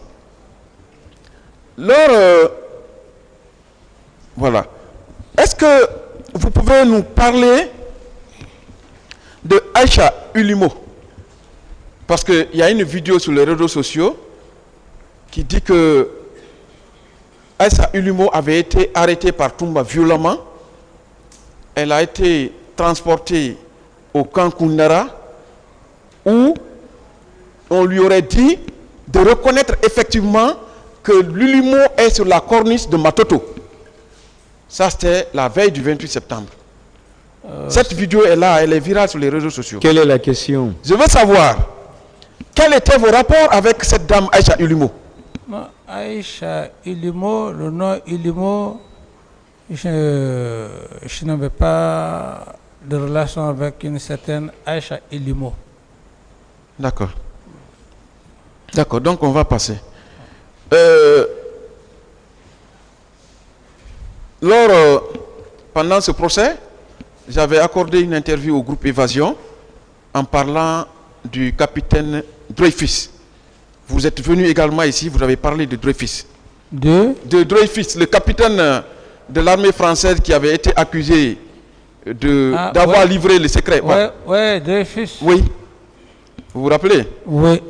Voilà. Est-ce que vous pouvez nous parler de Aïcha Ulimo? Parce qu'il y a une vidéo sur les réseaux sociaux qui dit que Aïcha Ulimo avait été arrêtée par Toumba violemment. Elle a été transportée au camp Koundara où on lui aurait dit de reconnaître effectivement que l'Ulimo est sur la corniche de Matoto. Ça, c'était la veille du 28 septembre. Cette vidéo est là, elle est virale sur les réseaux sociaux. Quelle est la question? Je veux savoir, quels étaient vos rapports avec cette dame Aïcha Ulimo? Non, Aïcha Ulimo, le nom Ulimo, je n'avais pas de relation avec une certaine Aïcha Ulimo. D'accord. D'accord, donc on va passer. Pendant ce procès, j'avais accordé une interview au groupe Évasion en parlant du capitaine Dreyfus. Vous êtes venu également ici, vous avez parlé de Dreyfus. De Dreyfus, le capitaine de l'armée française qui avait été accusé d'avoir livré le secret. Oui, Dreyfus. Oui. Vous vous rappelez? Oui.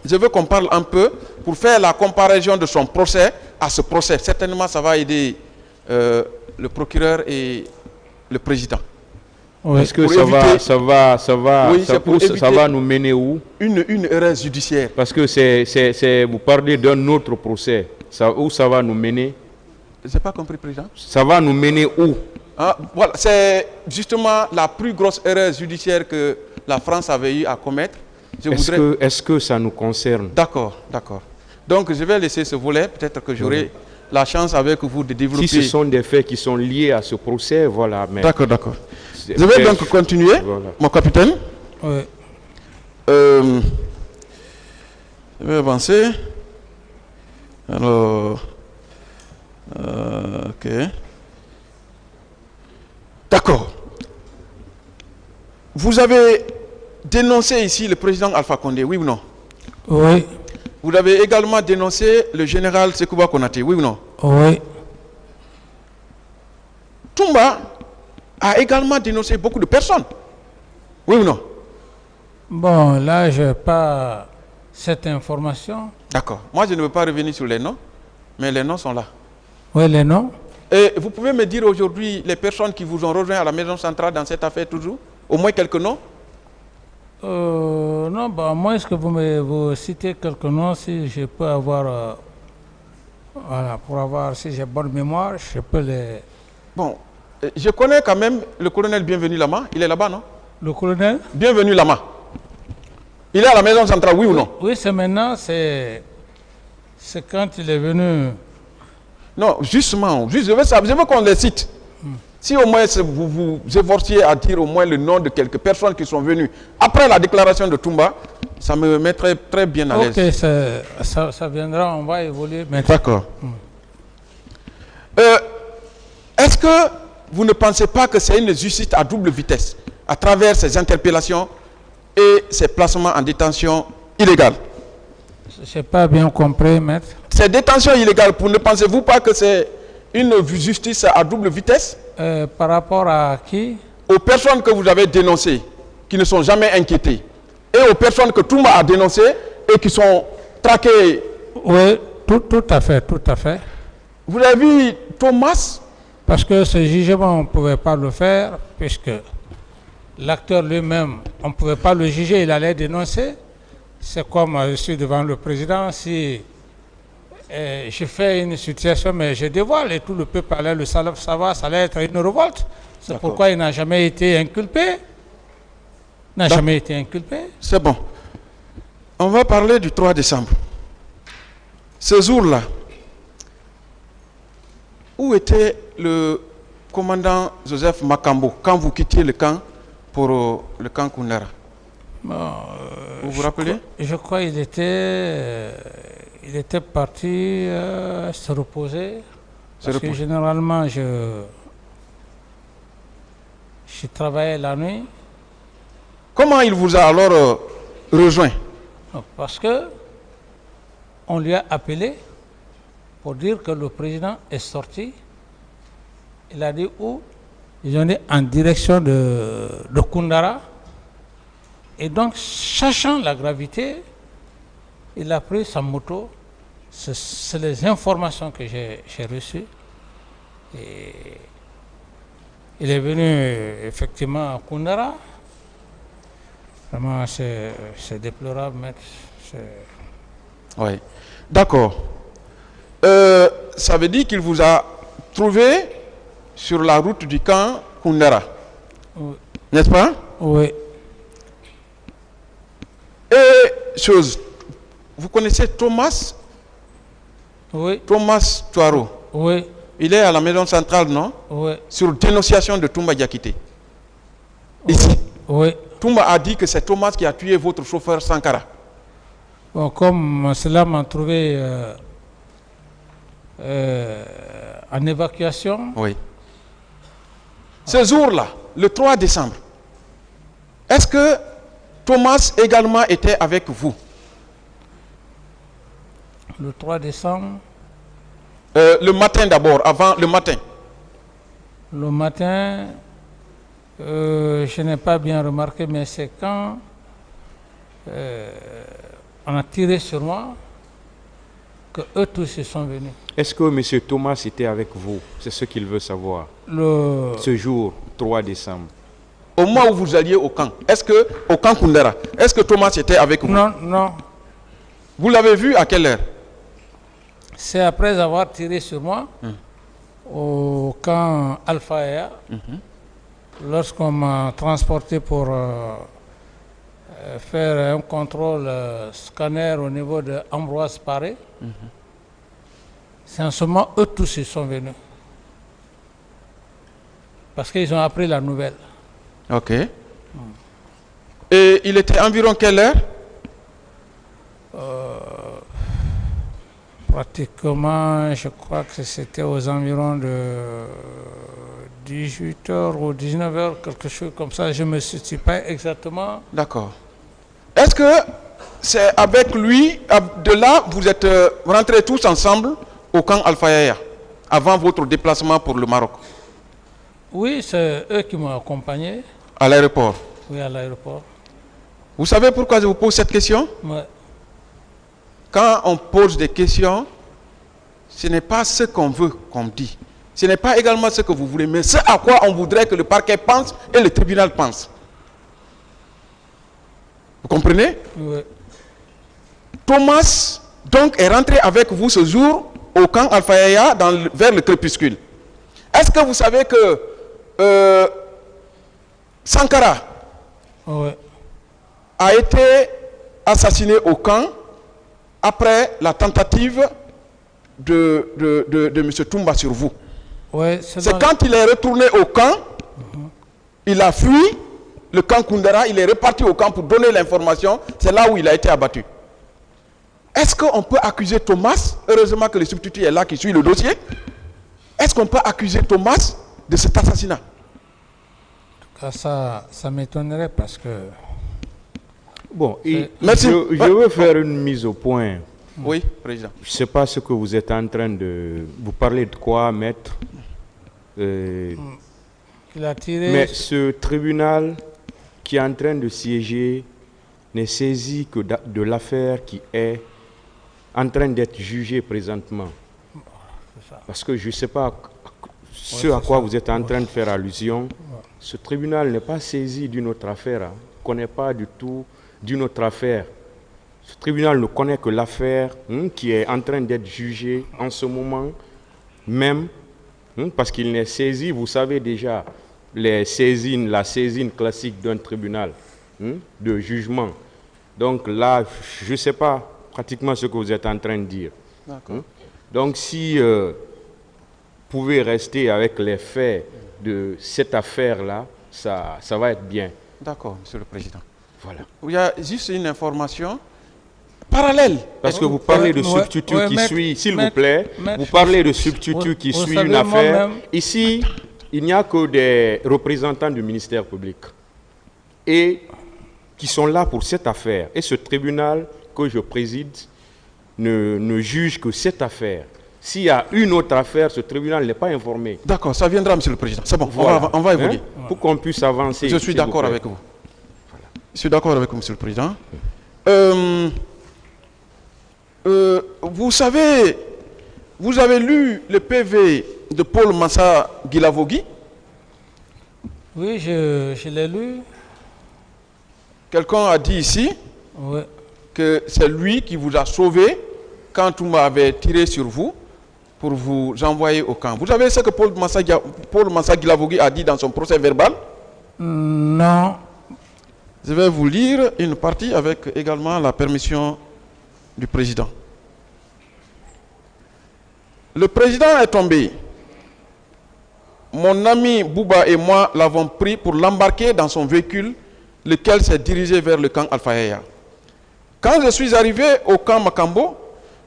Je veux qu'on parle un peu pour faire la comparaison de son procès à ce procès. Certainement, ça va aider le procureur et le président. Oui. Est-ce que ça va nous mener où? Une erreur judiciaire. Parce que vous parlez d'un autre procès. Où ça va nous mener? Je n'ai pas compris, président. Ça va nous mener où? Voilà, c'est justement la plus grosse erreur judiciaire que la France avait eu à commettre. Est-ce que ça nous concerne? D'accord, d'accord. Donc je vais laisser ce volet, peut-être que j'aurai la chance avec vous de développer. Si ce sont des faits qui sont liés à ce procès, voilà. D'accord, d'accord. Je vais donc continuer, mon capitaine. Oui. Je vais avancer. Alors, Ok. D'accord. Vous avez dénoncé ici le président Alpha Condé, oui ou non? Oui. Vous avez également dénoncé le général Sekouba Konaté, oui ou non? Oui. Toumba a également dénoncé beaucoup de personnes, oui ou non? Bon, là, je n'ai pas cette information. D'accord. Moi, je ne veux pas revenir sur les noms, mais les noms sont là. Oui, les noms. Et vous pouvez me dire aujourd'hui les personnes qui vous ont rejoint à la maison centrale dans cette affaire toujours? Au moins quelques noms? Non, bah, moi, est-ce que vous citez quelques noms, si je peux avoir... voilà, pour avoir, si j'ai bonne mémoire, je peux les... Bon, je connais quand même le colonel Bienvenu Lama. Il est là-bas, non? Le colonel? Bienvenu Lama. Il est à la maison centrale, oui ou non? Oui, c'est maintenant, c'est quand il est venu... Non, justement, je veux qu'on les cite. Si au moins vous vous efforciez à dire au moins le nom de quelques personnes qui sont venues après la déclaration de Toumba, ça me mettrait très bien à l'aise. Ok, ça viendra, on va évoluer maintenant. D'accord. Est-ce que vous ne pensez pas que c'est une justice à double vitesse à travers ces interpellations et ces placements en détention illégale? Je n'ai pas bien compris, maître. Ces détentions illégales, ne pensez-vous pas que c'est une justice à double vitesse? Par rapport à qui? Aux personnes que vous avez dénoncées, qui ne sont jamais inquiétées, et aux personnes que Toumba a dénoncées et qui sont traquées. Oui, tout à fait, tout à fait. Vous avez vu Thomas? Parce que ce jugement, on ne pouvait pas le faire, puisque l'acteur lui-même, on ne pouvait pas le juger, il allait dénoncer. C'est comme je suis devant le président, si je fais une situation, mais je dévoile, et tout le peuple allait le savoir, ça allait être une révolte. C'est pourquoi il n'a jamais été inculpé. N'a jamais été inculpé. C'est bon. On va parler du 3 décembre. Ce jour-là, où était le commandant Joseph Makambo quand vous quittiez le camp pour le camp Koundara? Vous vous rappelez? Je crois qu'il était parti se reposer. Parce que généralement, je travaillais la nuit. Comment il vous a alors rejoint? Parce que on lui a appelé pour dire que le président est sorti. Il a dit où? Ils ont dit en direction de Koundara. Et donc, sachant la gravité, il a pris sa moto. C'est les informations que j'ai reçues. Et il est venu effectivement à Koundara. Vraiment, c'est déplorable, maître. Oui. D'accord. Ça veut dire qu'il vous a trouvé sur la route du camp Koundara. Oui. N'est-ce pas? Oui. Et chose, vous connaissez Thomas? Oui. Thomas Touaro. Oui. Il est à la maison centrale, non? Oui. Sur dénonciation de Toumba Diakité. Ici. Oui. Toumba a dit que c'est Thomas qui a tué votre chauffeur Sankara. Bon, comme cela m'a trouvé en évacuation. Oui. Ce jour-là, le 3 décembre, est-ce que Thomas également était avec vous? Le 3 décembre. Le matin d'abord, avant le matin. Le matin, je n'ai pas bien remarqué, mais c'est quand on a tiré sur moi que eux tous ils sont venus. Est-ce que M. Thomas était avec vous? C'est ce qu'il veut savoir. Ce jour, 3 décembre. Au moment où vous alliez au camp, au camp Koundara, est-ce que Thomas était avec vous? Non, non. Vous l'avez vu à quelle heure? C'est après avoir tiré sur moi au camp Alpha Ea, lorsqu'on m'a transporté pour faire un contrôle scanner au niveau de Ambroise Paré. C'est en ce moment, eux tous ils sont venus. Parce qu'ils ont appris la nouvelle. Ok. Et il était environ quelle heure? Pratiquement, je crois que c'était aux environs de 18h ou 19h, quelque chose comme ça. Je ne me situe pas exactement. D'accord. Est-ce que c'est avec lui, de là, vous êtes rentrés tous ensemble au camp Alpha Yaya, avant votre déplacement pour le Maroc? Oui, c'est eux qui m'ont accompagné. À l'aéroport? Oui, à l'aéroport. Vous savez pourquoi je vous pose cette question? Ouais. Quand on pose des questions, ce n'est pas ce qu'on veut qu'on dit. Ce n'est pas également ce que vous voulez, mais ce à quoi on voudrait que le parquet pense et le tribunal pense. Vous comprenez? Oui. Thomas, donc, est rentré avec vous ce jour au camp Alpha Yaya vers le crépuscule. Est-ce que vous savez que Sankara a été assassiné au camp après la tentative de M. Toumba sur vous? C'est quand il est retourné au camp, il a fui le camp Koundara, il est reparti au camp pour donner l'information, c'est là où il a été abattu. Est-ce qu'on peut accuser Thomas, heureusement que le substitut est là qui suit le dossier, est-ce qu'on peut accuser Thomas de cet assassinat? En tout cas, ça m'étonnerait parce que... Bon, je veux faire une mise au point. Oui, président. Je ne sais pas ce que vous êtes en train de... Vous parlez de quoi, maître? Il a tiré... Mais ce tribunal qui est en train de siéger n'est saisi que de l'affaire qui est en train d'être jugée présentement. Parce que je ne sais pas ce à quoi vous êtes en train de faire allusion. Ce tribunal n'est pas saisi d'une autre affaire. Il ne connaît pas du tout d'une autre affaire. Ce tribunal ne connaît que l'affaire qui est en train d'être jugée en ce moment même, parce qu'il n'est saisi, vous savez déjà, la saisine classique d'un tribunal de jugement. Donc là, je ne sais pas pratiquement ce que vous êtes en train de dire. Donc si vous pouvez rester avec les faits de cette affaire-là, ça va être bien. D'accord, Monsieur le Président. Voilà. Il y a juste une information parallèle. Parce que vous parlez de substitut qui suit, s'il vous plaît, vous parlez de substitut qui suit une affaire. Ici, il n'y a que des représentants du ministère public et qui sont là pour cette affaire. Et ce tribunal que je préside ne juge que cette affaire. S'il y a une autre affaire, ce tribunal n'est pas informé. D'accord, ça viendra, Monsieur le Président. C'est bon, voilà. on va évoluer. Pour qu'on puisse avancer. Je suis d'accord avec vous. Voilà. Je suis d'accord avec vous, Monsieur le Président. Vous savez, vous avez lu le PV de Paul Massa Guilavogui? Oui, je l'ai lu. Quelqu'un a dit ici que c'est lui qui vous a sauvé quand Toumba avait tiré sur vous pour vous envoyer au camp. Vous savez ce que Paul Massa Guilavogui a dit dans son procès verbal? Non. Je vais vous lire une partie avec également la permission du président. Le président est tombé. Mon ami Bouba et moi l'avons pris pour l'embarquer dans son véhicule, lequel s'est dirigé vers le camp Alpha Yaya. Quand je suis arrivé au camp Makambo,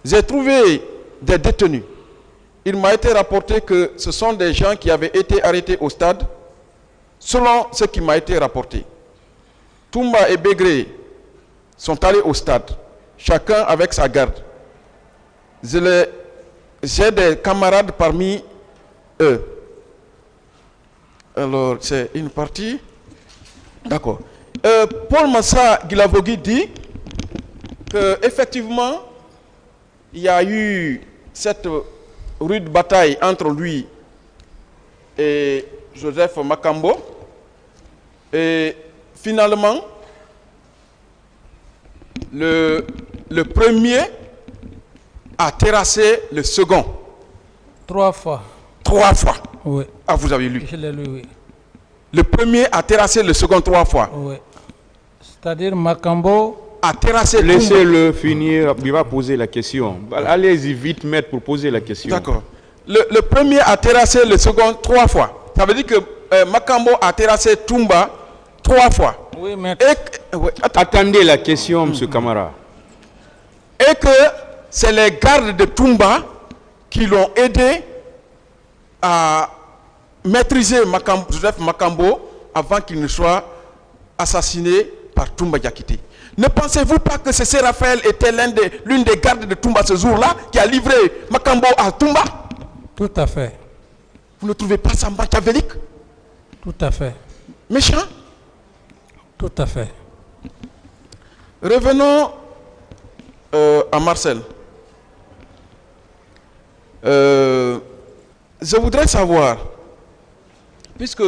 j'ai trouvé des détenus. Il m'a été rapporté que ce sont des gens qui avaient été arrêtés au stade, selon ce qui m'a été rapporté. Toumba et Begré sont allés au stade, chacun avec sa garde. J'ai des camarades parmi eux. Alors, c'est une partie. D'accord. Paul Massa Guilavogui dit qu'effectivement, il y a eu cette rude bataille entre lui et Joseph Makambo. Et finalement, le premier a terrassé le second. 3 fois. 3 fois. Oui. Ah, vous avez lu? Je l'ai lu, oui. Le premier a terrassé le second 3 fois. Oui. C'est-à-dire Makambo a terrassé. Laissez-le finir, il va poser la question. Allez-y vite, maître, pour poser la question. D'accord. Le premier a terrassé le second 3 fois. Ça veut dire que Makambo a terrassé Toumba 3 fois. Oui, maître. Attendez la question, monsieur Camara. Et que c'est les gardes de Toumba qui l'ont aidé à maîtriser Joseph Makambo avant qu'il ne soit assassiné par Toumba Diakité. Ne pensez-vous pas que ce Raphaël était l'une des gardes de Toumba ce jour-là qui a livré Makambo à Toumba? Tout à fait. Vous ne trouvez pas ça machiavélique? Tout à fait. Méchant? Tout à fait. Revenons à Marcel. Je voudrais savoir, puisque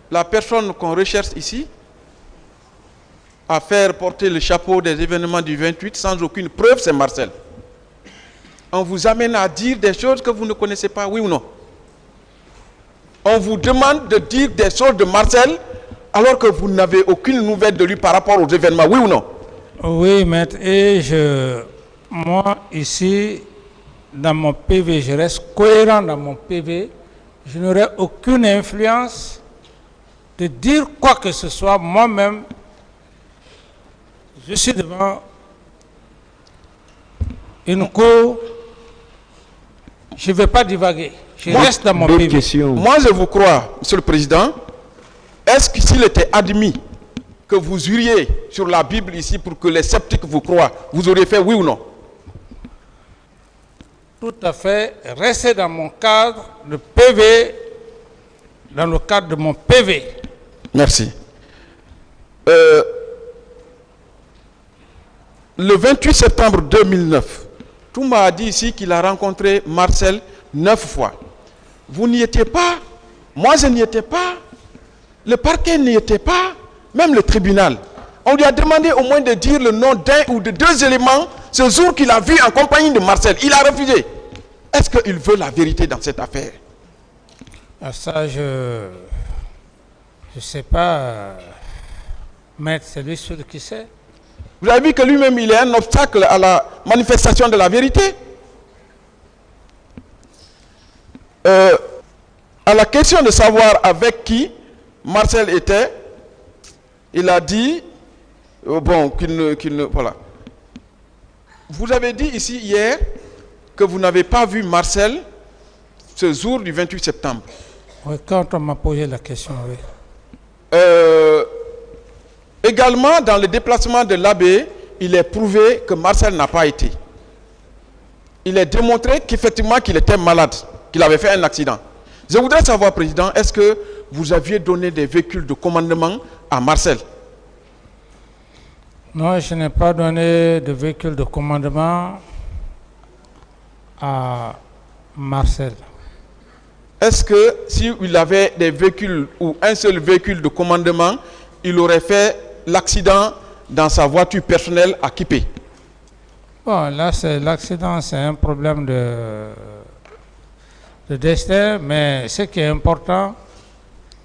la personne qu'on recherche ici à faire porter le chapeau des événements du 28 sans aucune preuve, c'est Marcel. On vous amène à dire des choses que vous ne connaissez pas, oui ou non? On vous demande de dire des choses de Marcel alors que vous n'avez aucune nouvelle de lui par rapport aux événements, oui ou non? Oui, maître. Et moi, ici, dans mon PV, je reste cohérent dans mon PV. Je n'aurai aucune influence de dire quoi que ce soit moi-même. Je suis devant une cour. Je ne vais pas divaguer. Je reste dans mon PV. Questions. Moi, je vous crois, Monsieur le Président. Est-ce que s'il était admis que vous juriez sur la Bible ici pour que les sceptiques vous croient, vous auriez fait oui ou non? Tout à fait. Rester dans mon cadre de PV, dans le cadre de mon PV. Merci. Le 28 septembre 2009, Toumba a dit ici qu'il a rencontré Marcel 9 fois. Vous n'y étiez pas, moi je n'y étais pas, le parquet n'y était pas, même le tribunal. On lui a demandé au moins de dire le nom d'un ou de deux éléments ce jour qu'il a vu en compagnie de Marcel. Il a refusé. Est-ce qu'il veut la vérité dans cette affaire? Ça, je ne sais pas, maître, c'est lui seul qui sait. Vous avez vu que lui-même, il est un obstacle à la manifestation de la vérité. À la question de savoir avec qui Marcel était, il a dit, voilà. Vous avez dit ici hier que vous n'avez pas vu Marcel ce jour du 28 septembre. Oui, quand on m'a posé la question, oui. Également, dans le déplacement de l'abbé, il est prouvé que Marcel n'a pas été. Il est démontré qu'effectivement qu'il était malade, qu'il avait fait un accident. Je voudrais savoir, Président, est-ce que vous aviez donné des véhicules de commandement à Marcel? Non, je n'ai pas donné de véhicule de commandement à Marcel. Est-ce que s'il avait des véhicules ou un seul véhicule de commandement, il aurait fait l'accident dans sa voiture personnelle à Kipé? Bon, là, l'accident, c'est un problème de destin, mais ce qui est important,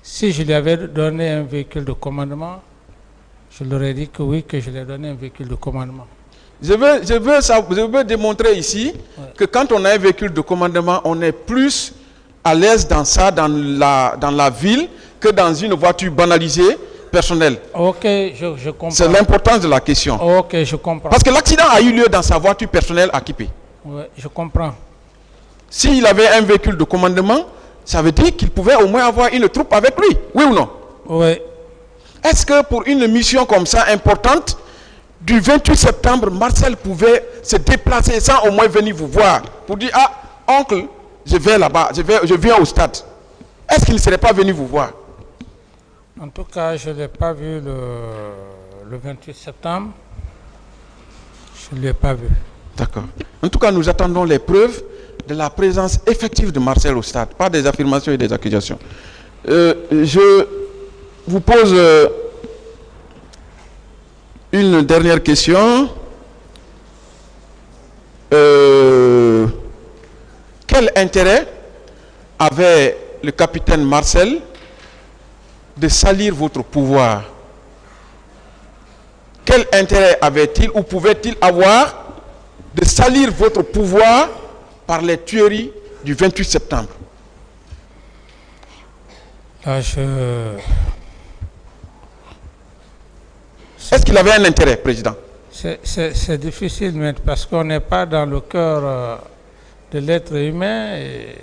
si je lui avais donné un véhicule de commandement, je leur ai dit que oui, que je lui ai donné un véhicule de commandement. Je veux démontrer ici que quand on a un véhicule de commandement, on est plus à l'aise dans ça, dans la ville, que dans une voiture banalisée, personnelle. Ok, je comprends. C'est l'importance de la question. Ok, je comprends. Parce que l'accident a eu lieu dans sa voiture personnelle à Kipé. Oui, je comprends. S'il avait un véhicule de commandement, ça veut dire qu'il pouvait au moins avoir une troupe avec lui. Oui ou non? Oui. Est-ce que pour une mission comme ça importante, du 28 septembre, Marcel pouvait se déplacer sans au moins venir vous voir pour dire, ah, oncle, je vais là-bas, je viens au stade. Est-ce qu'il ne serait pas venu vous voir? En tout cas, je ne l'ai pas vu le 28 septembre. Je ne l'ai pas vu. D'accord. En tout cas, nous attendons les preuves de la présence effective de Marcel au stade, pas des affirmations et des accusations. Je vous pose une dernière question. Quel intérêt avait le capitaine Marcel de salir votre pouvoir? Quel intérêt avait-il ou pouvait-il avoir de salir votre pouvoir par les tueries du 28 septembre? Là, Est-ce qu'il avait un intérêt, Président? C'est difficile, mais parce qu'on n'est pas dans le cœur de l'être humain. Et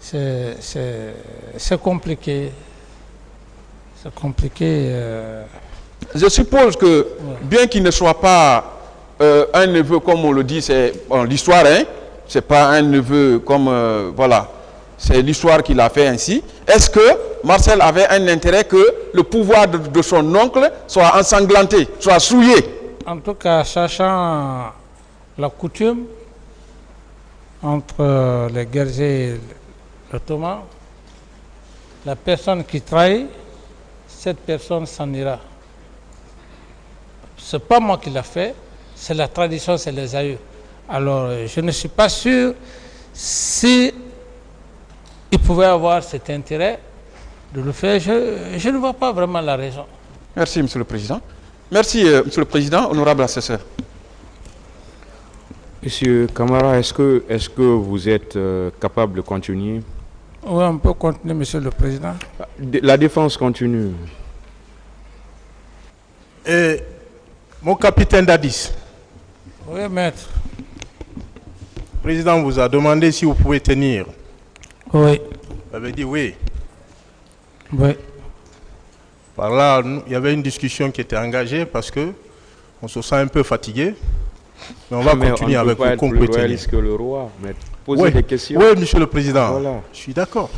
c'est compliqué. C'est compliqué. Je suppose que, bien qu'il ne soit pas un neveu, comme on le dit, c'est l'histoire, hein, c'est pas un neveu comme, voilà, c'est l'histoire qu'il a fait ainsi. Est-ce que Marcel avait un intérêt que le pouvoir de son oncle soit ensanglanté, soit souillé? En tout cas, sachant la coutume entre les guerriers et l'Ottoman, la personne qui trahit, cette personne s'en ira. Ce n'est pas moi qui l'a fait, c'est la tradition, c'est les aïeux. Alors, je ne suis pas sûr si il pouvait avoir cet intérêt de le faire. Je ne vois pas vraiment la raison. Merci, Monsieur le Président. Merci, Monsieur le Président, honorable assesseur. Monsieur Camara, est-ce que vous êtes capable de continuer? Oui, on peut continuer, Monsieur le Président. La défense continue. Et mon capitaine Dadis. Oui, maître. Le président vous a demandé si vous pouvez tenir. Oui. Vous avez dit oui. Oui. Par là, il y avait une discussion qui était engagée parce que on se sent un peu fatigué. Mais on va continuer avec vous. On ne peut pas être plus réaliste que le roi, mais poser des questions. Oui, Monsieur le Président. Voilà. Je suis d'accord.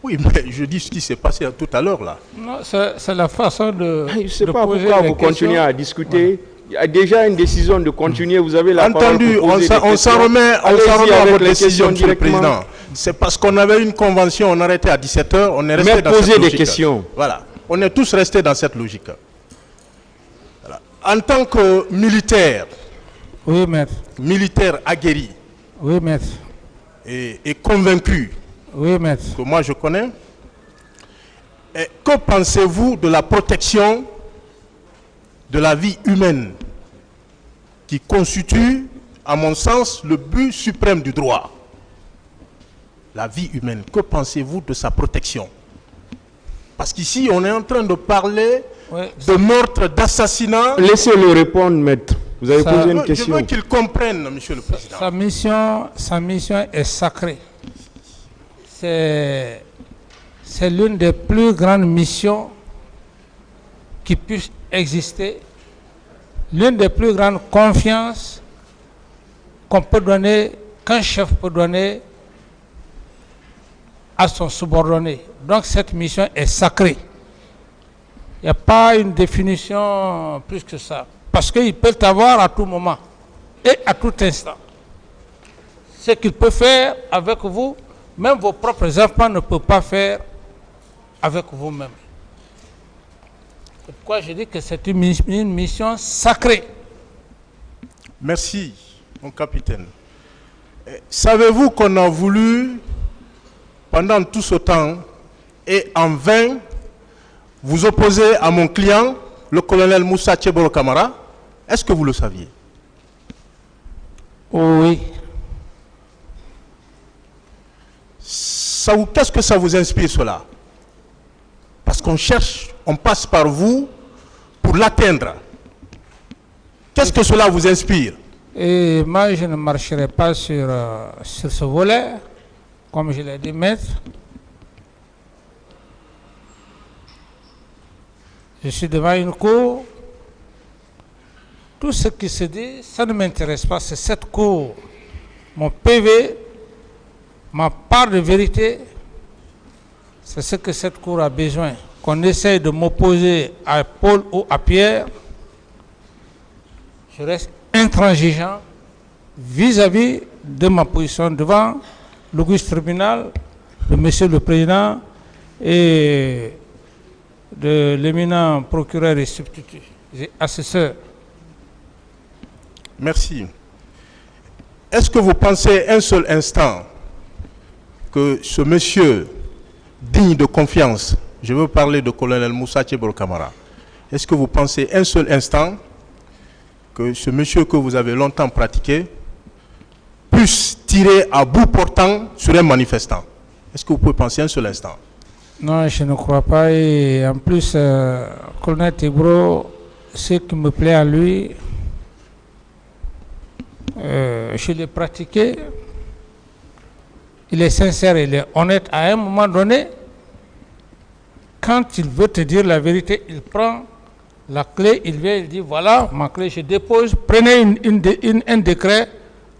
Oui, mais je dis ce qui s'est passé tout à l'heure là. Non, c'est la façon de. Je ne sais de pas poser pourquoi les vous continuez questions. à discuter. Il y a déjà une décision de continuer. Vous avez la Entendu, parole pour on s'en remet à votre décision, Monsieur le directement. Président. C'est parce qu'on avait une convention, on arrêtait à 17h, on est resté Mais dans cette posez logique. des questions. Voilà, on est tous restés dans cette logique. Voilà. En tant que militaire, Oui, maître. militaire aguerri Oui, maître. et convaincu Oui, maître. que moi je connais, et que pensez-vous de la protection de la vie humaine qui constitue, à mon sens, le but suprême du droit? La vie humaine, que pensez-vous de sa protection? Parce qu'ici, on est en train de parler de meurtre, d'assassinat. Laissez-le répondre, maître. Vous avez posé une Je question. veux qu'il comprenne, Monsieur le Président. Sa mission est sacrée. C'est l'une des plus grandes missions qui puissent exister. L'une des plus grandes confiances qu'on peut donner, qu'un chef peut donner à son subordonné. Donc cette mission est sacrée. Il n'y a pas une définition plus que ça. Parce qu'il peut avoir à tout moment et à tout instant. Ce qu'il peut faire avec vous, même vos propres enfants ne peuvent pas faire avec vous-même. C'est pourquoi je dis que c'est une mission sacrée. Merci, mon capitaine. Savez-vous qu'on a voulu, pendant tout ce temps, et en vain, vous opposer à mon client, le colonel Moussa Tcheboro Camara? Est-ce que vous le saviez? Oui. Qu'est-ce que ça vous inspire cela? Parce qu'on cherche, on passe par vous pour l'atteindre. Qu'est-ce que cela vous inspire? Et moi, je ne marcherai pas sur ce volet, comme je l'ai dit, maître. Je suis devant une cour. Tout ce qui se dit, ça ne m'intéresse pas. C'est cette cour. Mon PV, ma part de vérité, c'est ce que cette cour a besoin. Qu'on essaye de m'opposer à Paul ou à Pierre, je reste intransigeant vis-à-vis de ma position devant l'auguste tribunal, de Monsieur le Président et de l'éminent procureur et substitut, et assesseur. Merci. Est-ce que vous pensez un seul instant que ce monsieur digne de confiance, je veux parler de colonel Moussa Tcheboro Camara, est-ce que vous pensez un seul instant que ce monsieur que vous avez longtemps pratiqué puisse tirer à bout portant sur un manifestant? Est-ce que vous pouvez penser un seul instant? Non, je ne crois pas. Et en plus, colonel Tcheboro ce qui me plaît à lui, je l'ai pratiqué. Il est sincère, il est honnête. À un moment donné, quand il veut te dire la vérité, il prend la clé, il vient, il dit voilà ma clé, je dépose, prenez un décret,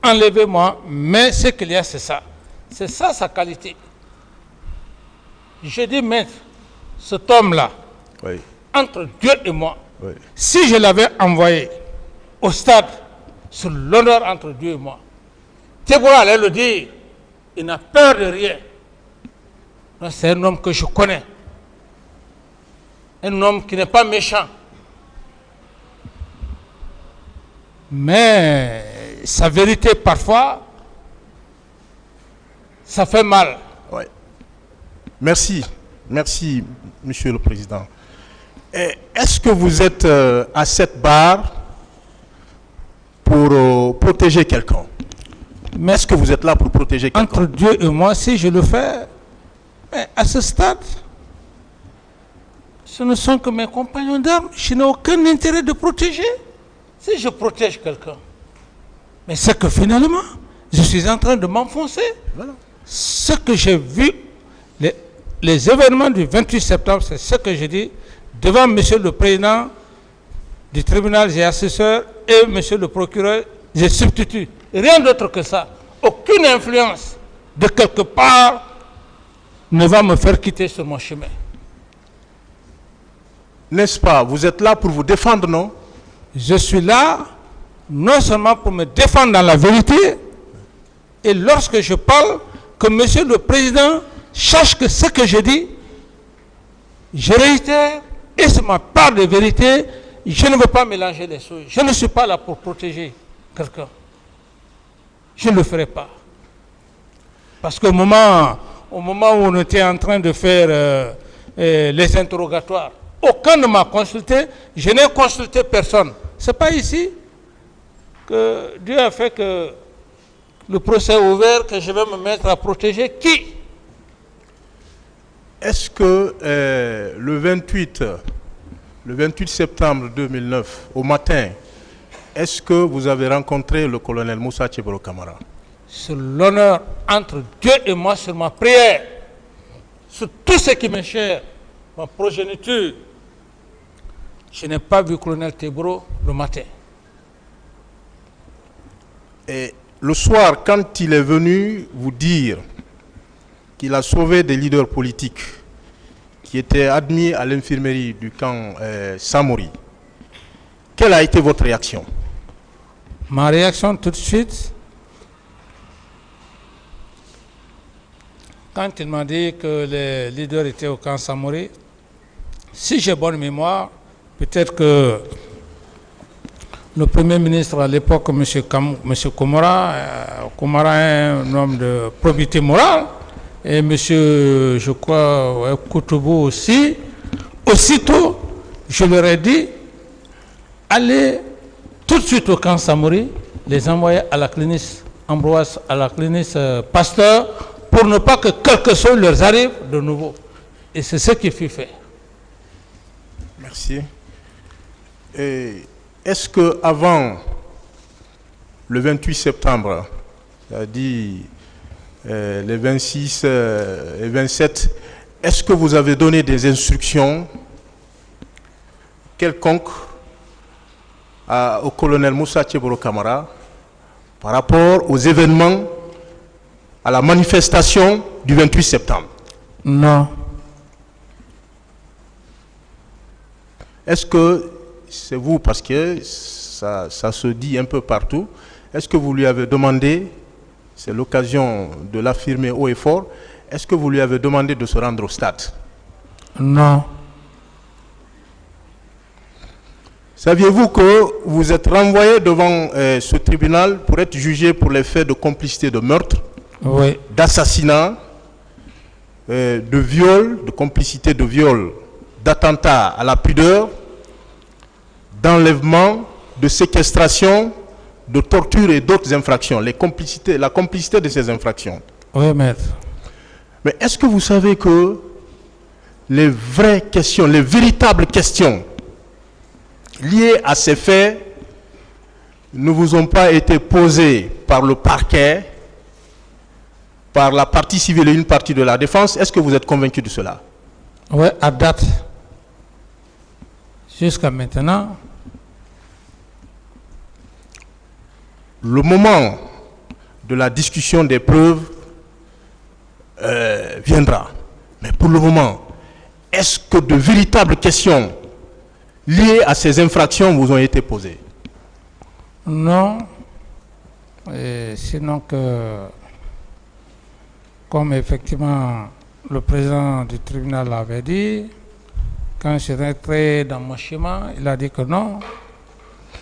enlevez-moi, mais ce qu'il y a, c'est ça. C'est ça sa qualité. Je dis, maître, cet homme-là, Oui. entre Dieu et moi, Oui. si je l'avais envoyé au stade sur l'honneur entre Dieu et moi, Tebora allait le dire, il n'a peur de rien. C'est un homme que je connais. Un homme qui n'est pas méchant. Mais sa vérité, parfois, ça fait mal. Ouais. Merci. Merci, Monsieur le Président. Est-ce que vous êtes à cette barre pour protéger quelqu'un? Mais est-ce que vous êtes là pour protéger quelqu'un? Entre Dieu et moi, si je le fais, mais à ce stade, ce ne sont que mes compagnons d'armes. Je n'ai aucun intérêt de protéger. Si je protège quelqu'un, mais c'est que finalement, je suis en train de m'enfoncer. Voilà. Ce que j'ai vu, les événements du 28 septembre, c'est ce que j'ai dit devant Monsieur le Président du tribunal et assesseur et Monsieur le procureur, j'ai substitué. Rien d'autre que ça. Aucune influence de quelque part ne va me faire quitter sur mon chemin. N'est-ce pas? Vous êtes là pour vous défendre, non? Je suis là non seulement pour me défendre dans la vérité, et lorsque je parle, que Monsieur le Président sache que ce que je dis, je réitère, et c'est ma part de vérité, je ne veux pas mélanger les choses. Je ne suis pas là pour protéger quelqu'un. Je ne le ferai pas. Parce qu'au moment où on était en train de faire les interrogatoires, aucun ne m'a consulté, je n'ai consulté personne. Ce n'est pas ici que Dieu a fait que le procès est ouvert, que je vais me mettre à protéger qui? Est-ce que le 28 septembre 2009, au matin, est-ce que vous avez rencontré le colonel Moussa Tchebolo Camara? Sur l'honneur entre Dieu et moi, sur ma prière, sur tout ce qui m'est cher, ma progéniture, je n'ai pas vu le colonel Tebro le matin. Et le soir, quand il est venu vous dire qu'il a sauvé des leaders politiques qui étaient admis à l'infirmerie du camp Samori, quelle a été votre réaction? Ma réaction tout de suite, quand il m'a dit que les leaders étaient au camp Samori, si j'ai bonne mémoire, peut-être que le Premier ministre à l'époque, M. Komara, Komara est un homme de probité morale, et M. je crois, Koutoubou aussi, aussitôt, je leur ai dit, allez tout de suite au camp Samori, les envoyer à la clinique Ambroise, à la clinique Pasteur, pour ne pas que quelque chose leur arrive de nouveau. Et c'est ce qui fut fait. Merci. Est-ce qu'avant le 28 septembre, c'est-à-dire les 26 et 27, est-ce que vous avez donné des instructions quelconques au colonel Moussa Tchebolo Camara par rapport aux événements, à la manifestation du 28 septembre? Non. Est-ce que c'est vous, parce que ça se dit un peu partout, est-ce que vous lui avez demandé, c'est l'occasion de l'affirmer haut et fort, est-ce que vous lui avez demandé de se rendre au stade? Non. Saviez-vous que vous êtes renvoyé devant ce tribunal pour être jugé pour les faits de complicité de meurtre, oui, d'assassinat, de viol, de complicité de viol, d'attentat à la pudeur, d'enlèvement, de séquestration, de torture et d'autres infractions, la complicité de ces infractions? Oui, maître. Mais est-ce que vous savez que les vraies questions, les véritables questions liés à ces faits ne vous ont pas été posés par le parquet, par la partie civile et une partie de la défense. Est-ce que vous êtes convaincu de cela? Oui, à date, jusqu'à maintenant. Le moment de la discussion des preuves viendra. Mais pour le moment, est-ce que de véritables questions liées à ces infractions vous ont été posées? Non. Et sinon que, comme effectivement le président du tribunal l'avait dit, quand je suis rentré dans mon chemin, il a dit que non,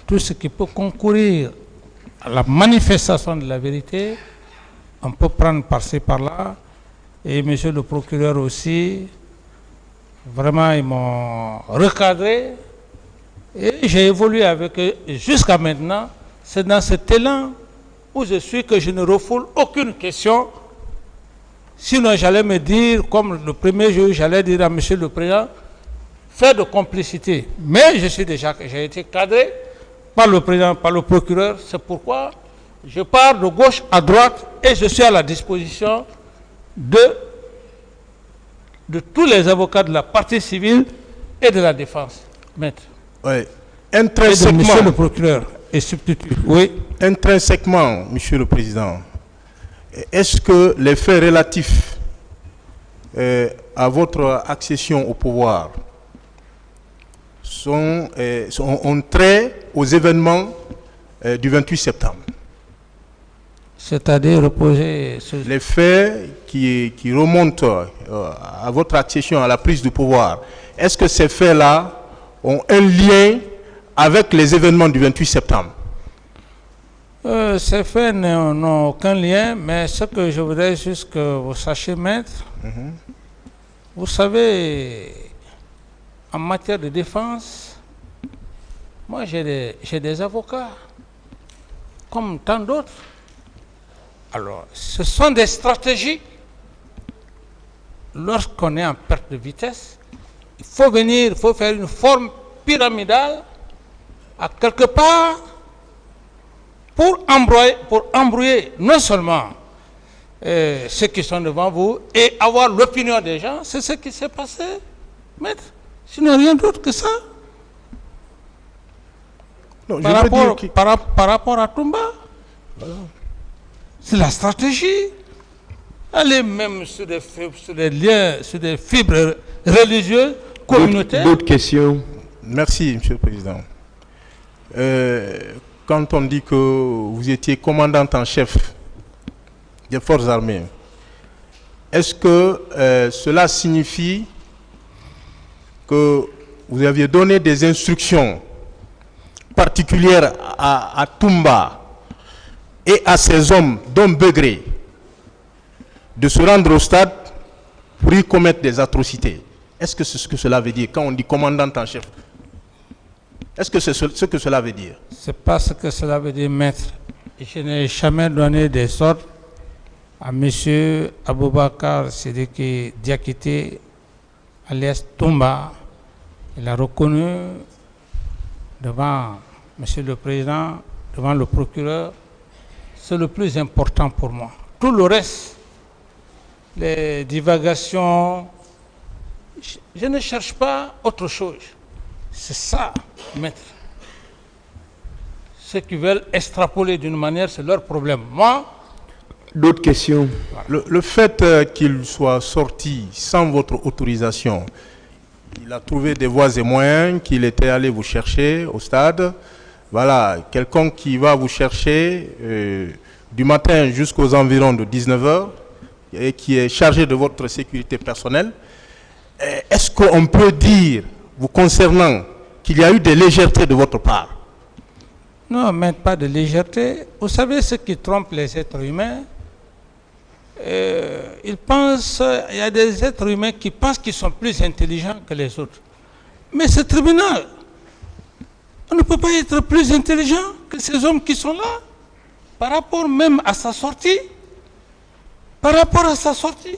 tout ce qui peut concourir à la manifestation de la vérité, on peut prendre par-ci par-là. Et monsieur le procureur aussi, vraiment ils m'ont recadré et j'ai évolué avec eux jusqu'à maintenant. C'est dans cet élan où je suis que je ne refoule aucune question. Sinon j'allais me dire, comme le premier jour, j'allais dire à monsieur le président, faire de complicité. Mais j'ai été cadré par le président, par le procureur. C'est pourquoi je pars de gauche à droite et je suis à la disposition de tous les avocats de la partie civile et de la défense. Maître. Oui. Et de monsieur le procureur et substitut. Oui. Intrinsèquement, monsieur le président, est-ce que les faits relatifs à votre accession au pouvoir ont trait aux événements du 28 septembre? C'est-à-dire reposer sur les faits qui remontent à votre accession à la prise du pouvoir. Est-ce que ces faits-là ont un lien avec les événements du 28 septembre? Ces faits n'ont aucun lien, mais ce que je voudrais juste que vous sachiez, maître, vous savez, en matière de défense, moi j'ai des avocats, comme tant d'autres. Alors, ce sont des stratégies. Lorsqu'on est en perte de vitesse, il faut faire une forme pyramidale à quelque part pour embrouiller non seulement ceux qui sont devant vous et avoir l'opinion des gens. C'est ce qui s'est passé, maître. Sinon, rien d'autre que ça. Non, par rapport à Toumba. Voilà. C'est la stratégie. Allez même sur des liens, sur des fibres religieuses, communautaires. D'autres questions? Merci, monsieur le président. Quand on dit que vous étiez commandant en chef des forces armées, est-ce que cela signifie que vous aviez donné des instructions particulières à Toumba et à ces hommes d'hommes Begré de se rendre au stade pour y commettre des atrocités? Est-ce que c'est ce que cela veut dire quand on dit commandant en chef? Est-ce que c'est ce que cela veut dire? C'est pas ce que cela veut dire, maître. Je n'ai jamais donné des ordres à M. Aboubakar Sidiki Diakité, alias Toumba. Il a reconnu devant M. le Président, devant le procureur. C'est le plus important pour moi. Tout le reste, les divagations, je ne cherche pas autre chose. C'est ça, maître. Ceux qui veulent extrapoler d'une manière, c'est leur problème. Moi... D'autres questions? Le fait qu'il soit sorti sans votre autorisation, il a trouvé des voies et moyens, qu'il était allé vous chercher au stade. Voilà, quelqu'un qui va vous chercher du matin jusqu'aux environs de 19h et qui est chargé de votre sécurité personnelle. Est-ce qu'on peut dire, vous concernant, qu'il y a eu des légèretés de votre part? Non, mais pas de légèreté. Vous savez ce qui trompe les êtres humains? Ils pensent, il y a des êtres humains qui pensent qu'ils sont plus intelligents que les autres. Mais ce tribunal, on ne peut pas être plus intelligent que ces hommes qui sont là, par rapport même à sa sortie. Par rapport à sa sortie.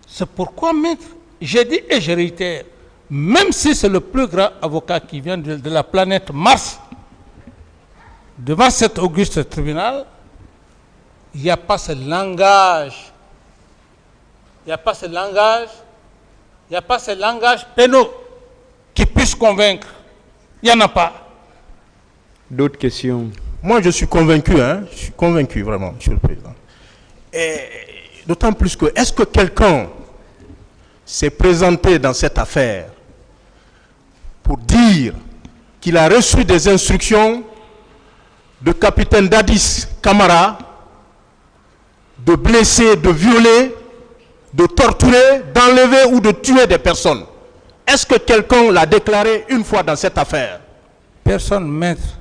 C'est pourquoi, maître, j'ai dit et je réitère, même si c'est le plus grand avocat qui vient de la planète Mars, devant cet auguste tribunal, il n'y a pas ce langage. Il n'y a pas ce langage. Il n'y a pas ce langage pénal qui puisse convaincre. Il n'y en a pas. D'autres questions? Moi, je suis convaincu, je suis convaincu vraiment, Monsieur le Président. Et d'autant plus que, est-ce que quelqu'un s'est présenté dans cette affaire pour dire qu'il a reçu des instructions de capitaine Dadis Camara de blesser, de violer, de torturer, d'enlever ou de tuer des personnes? Est-ce que quelqu'un l'a déclaré une fois dans cette affaire? Personne, maître.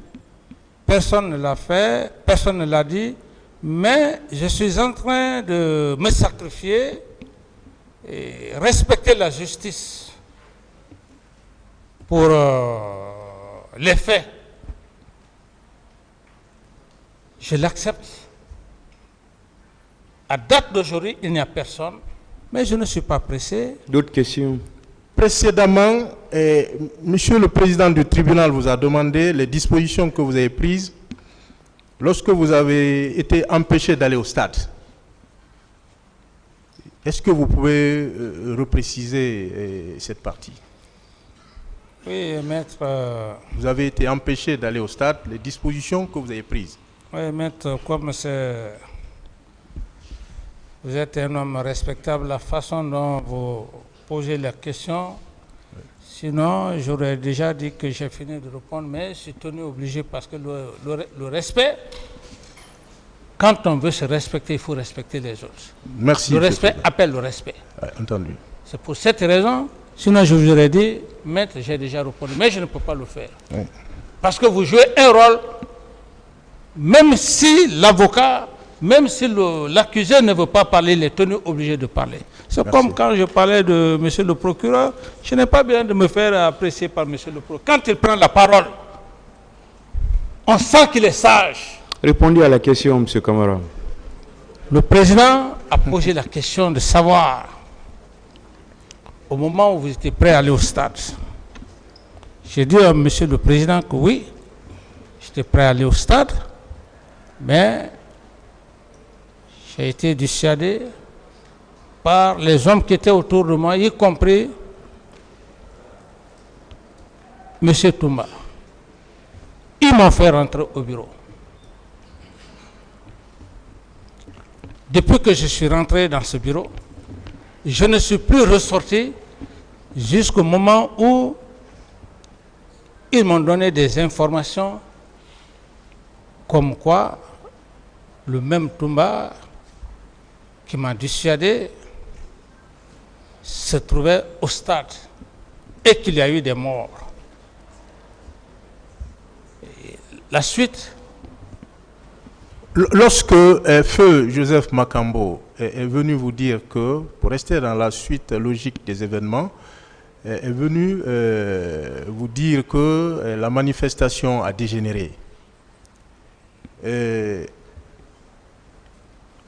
Personne ne l'a fait, personne ne l'a dit, mais je suis en train de me sacrifier et respecter la justice pour les faits. Je l'accepte. À date d'aujourd'hui, il n'y a personne, mais je ne suis pas pressé. D'autres questions? Précédemment, Monsieur le Président du tribunal vous a demandé les dispositions que vous avez prises lorsque vous avez été empêché d'aller au stade. Est-ce que vous pouvez repréciser cette partie? Oui, maître. Vous avez été empêché d'aller au stade, les dispositions que vous avez prises. Oui, maître, comme vous êtes un homme respectable, la façon dont vous posez la question, sinon j'aurais déjà dit que j'ai fini de répondre, mais je suis tenu obligé parce que le respect, quand on veut se respecter, il faut respecter les autres. Merci. Le respect appelle le respect. Entendu. C'est pour cette raison, sinon je vous aurais dit, maître, j'ai déjà répondu, mais je ne peux pas le faire. Oui. Parce que vous jouez un rôle, même si l'avocat, même si l'accusé ne veut pas parler, il est tenu obligé de parler. C'est comme quand je parlais de monsieur le procureur, je n'ai pas besoin de me faire apprécier par monsieur le procureur. Quand il prend la parole, on sent qu'il est sage. Répondez à la question, monsieur Camara. Le président a posé la question de savoir, au moment où vous étiez prêt à aller au stade, j'ai dit à monsieur le président que oui, j'étais prêt à aller au stade, mais j'ai été dissuadé par les hommes qui étaient autour de moi, y compris M. Toumba. Ils m'ont fait rentrer au bureau. Depuis que je suis rentré dans ce bureau, je ne suis plus ressorti jusqu'au moment où ils m'ont donné des informations comme quoi le même Toumba qui m'a dissuadé se trouvait au stade et qu'il y a eu des morts. Et la suite. Lorsque Feu Joseph Makambo est venu vous dire que, pour rester dans la suite logique des événements, est venu vous dire que la manifestation a dégénéré.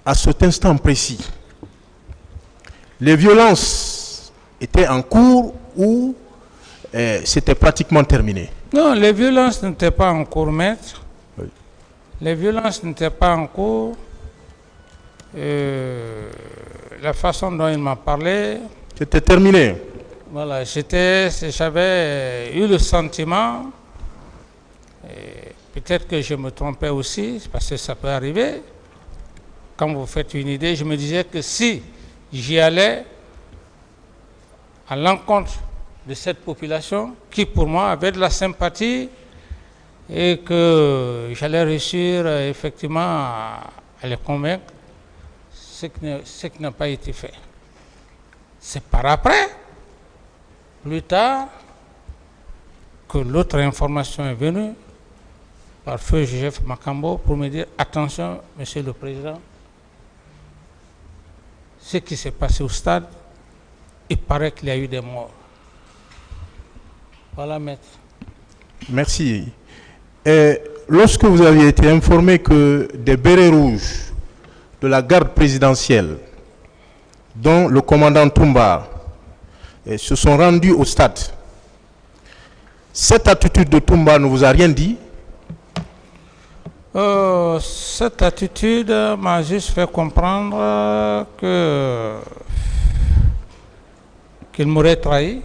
À cet instant précis, les violences étaient en cours ou c'était pratiquement terminé? Non, les violences n'étaient pas en cours, maître. Oui. Les violences n'étaient pas en cours. La façon dont il m'a parlé... C'était terminé. Voilà, j'avais eu le sentiment, peut-être que je me trompais aussi, parce que ça peut arriver, quand vous faites une idée, je me disais que si j'y allais à l'encontre de cette population, qui pour moi avait de la sympathie, et que j'allais réussir effectivement à les convaincre, ce qui n'a pas été fait. C'est par après, plus tard, que l'autre information est venue par Feu Joseph Makambo pour me dire, attention, monsieur le président, ce qui s'est passé au stade, il paraît qu'il y a eu des morts. Voilà, maître. Merci. Et lorsque vous aviez été informé que des bérets rouges de la garde présidentielle, dont le commandant Toumba, se sont rendus au stade. Cette attitude de Toumba ne vous a rien dit? Cette attitude m'a juste fait comprendre qu'il m'aurait trahi.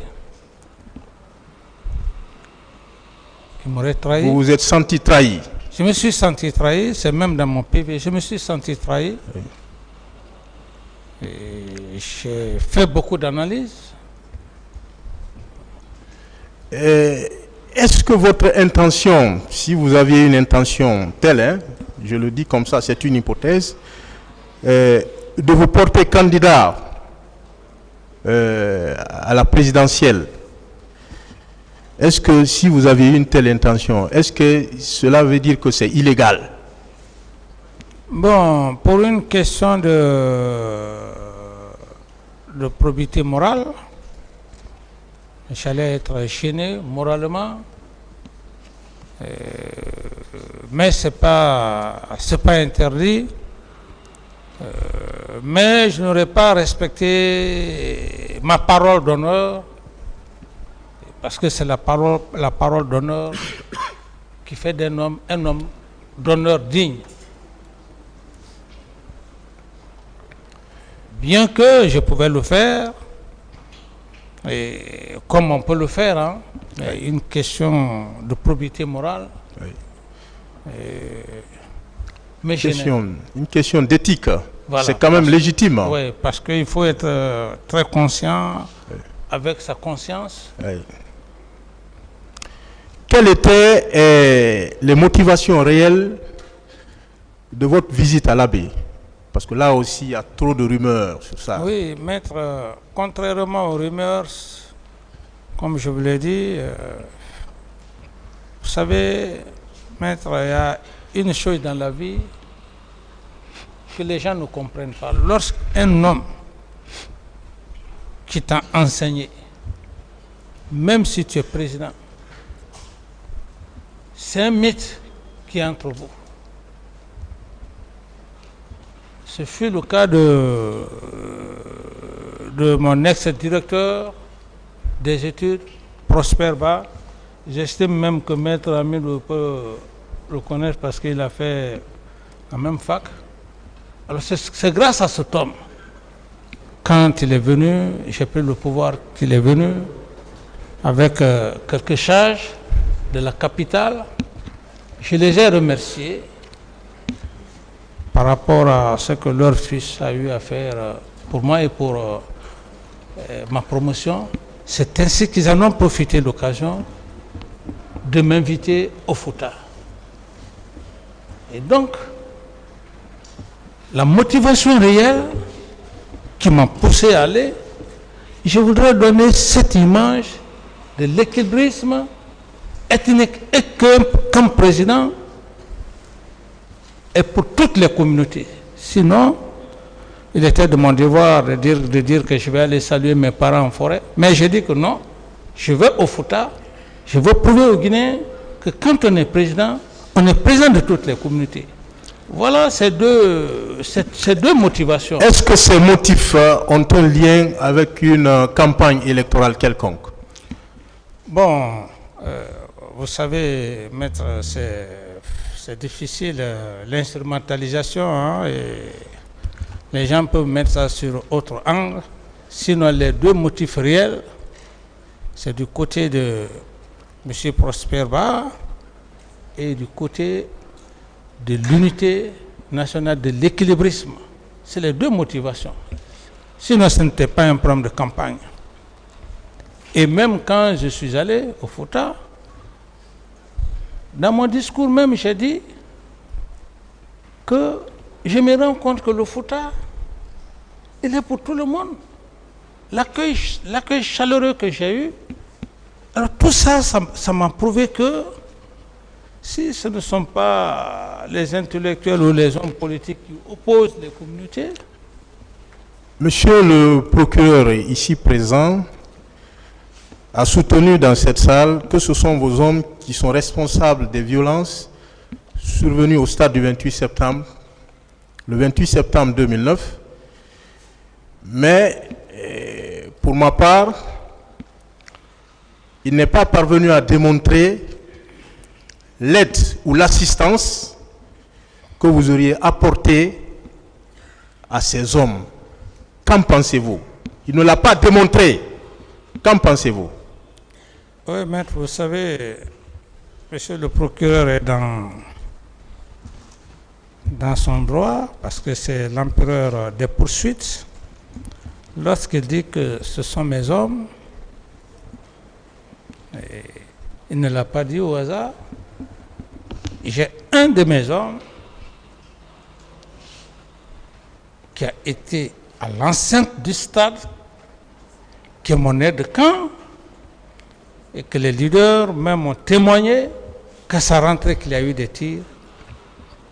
Vous vous êtes senti trahi? Je me suis senti trahi, c'est même dans mon PV, je me suis senti trahi. Oui. J'ai fait beaucoup d'analyses. Est-ce que votre intention, si vous aviez une intention telle, hein, je le dis comme ça, c'est une hypothèse, de vous porter candidat à la présidentielle, est-ce que si vous aviez une telle intention, est-ce que cela veut dire que c'est illégal? Bon, pour une question de probité morale, j'allais être gêné moralement, mais c'est pas interdit. Mais je n'aurais pas respecté ma parole d'honneur, parce que c'est la parole d'honneur qui fait d'un homme un homme d'honneur digne. Bien que je pouvais le faire, et comme on peut le faire, hein, oui. Une question de probité morale. Oui. Mais une question d'éthique, voilà, c'est quand même légitime. Oui, parce qu'il faut être très conscient, oui, avec sa conscience. Oui. Quelles étaient les motivations réelles de votre visite à l'Abbé? Parce que là aussi, il y a trop de rumeurs sur ça. Oui, maître, contrairement aux rumeurs, comme je vous l'ai dit, vous savez, maître, il y a une chose dans la vie que les gens ne comprennent pas. Lorsqu'un homme qui t'a enseigné, même si tu es président, c'est un mythe qui est entre vous. Ce fut le cas de mon ex-directeur des études, Prosper Ba. J'estime même que Maître Amil peut le connaître parce qu'il a fait la même fac. Alors c'est grâce à cet homme, quand il est venu, j'ai pris le pouvoir qu'il est venu, avec quelques charges de la capitale, je les ai remerciés par rapport à ce que leur fils a eu à faire pour moi et pour ma promotion. C'est ainsi qu'ils en ont profité de l'occasion de m'inviter au Fouta. Et donc, la motivation réelle qui m'a poussé à aller, je voudrais donner cette image de l'équilibrisme ethnique et comme président et pour toutes les communautés. Sinon, il était de mon devoir de dire que je vais aller saluer mes parents en forêt. Mais j'ai dit que non, je vais au Fouta, je veux prouver aux Guinéens que quand on est président de toutes les communautés. Voilà ces deux motivations. Est-ce que ces motifs ont un lien avec une campagne électorale quelconque? Bon, vous savez, maître, c'est difficile, l'instrumentalisation, hein, et les gens peuvent mettre ça sur autre angle. Sinon, les deux motifs réels, c'est du côté de M. Prosper Ba et du côté de l'unité nationale, de l'équilibrisme. C'est les deux motivations. Sinon, ce n'était pas un problème de campagne. Et même quand je suis allé au Fouta, dans mon discours même, j'ai dit que je me rends compte que le Fouta, il est pour tout le monde. L'accueil chaleureux que j'ai eu, alors tout ça, ça m'a prouvé que si ce ne sont pas les intellectuels ou les hommes politiques qui opposent les communautés. Monsieur le procureur ici présent a soutenu dans cette salle que ce sont vos hommes qui sont responsables des violences survenues au stade du 28 septembre, le 28 septembre 2009. Mais pour ma part, il n'est pas parvenu à démontrer l'aide ou l'assistance que vous auriez apportée à ces hommes. Qu'en pensez-vous? Il ne l'a pas démontré. Qu'en pensez-vous? Oui, maître, vous savez, monsieur le procureur est dans son droit, parce que c'est l'empereur des poursuites. Lorsqu'il dit que ce sont mes hommes, il ne l'a pas dit au hasard. J'ai un de mes hommes qui a été à l'enceinte du stade, qui est mon aide de camp, et que les leaders même ont témoigné qu'à sa rentrée qu'il y a eu des tirs.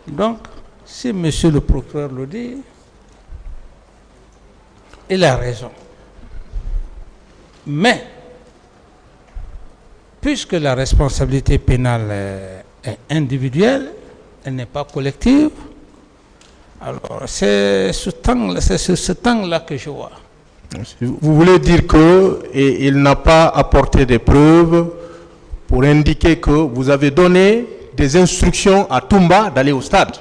Donc, si monsieur le procureur le dit, il a raison. Mais, puisque la responsabilité pénale est individuelle, elle n'est pas collective, alors c'est sur ce angle-là que je vois. Vous voulez dire qu'il n'a pas apporté des preuves pour indiquer que vous avez donné des instructions à Toumba d'aller au stade?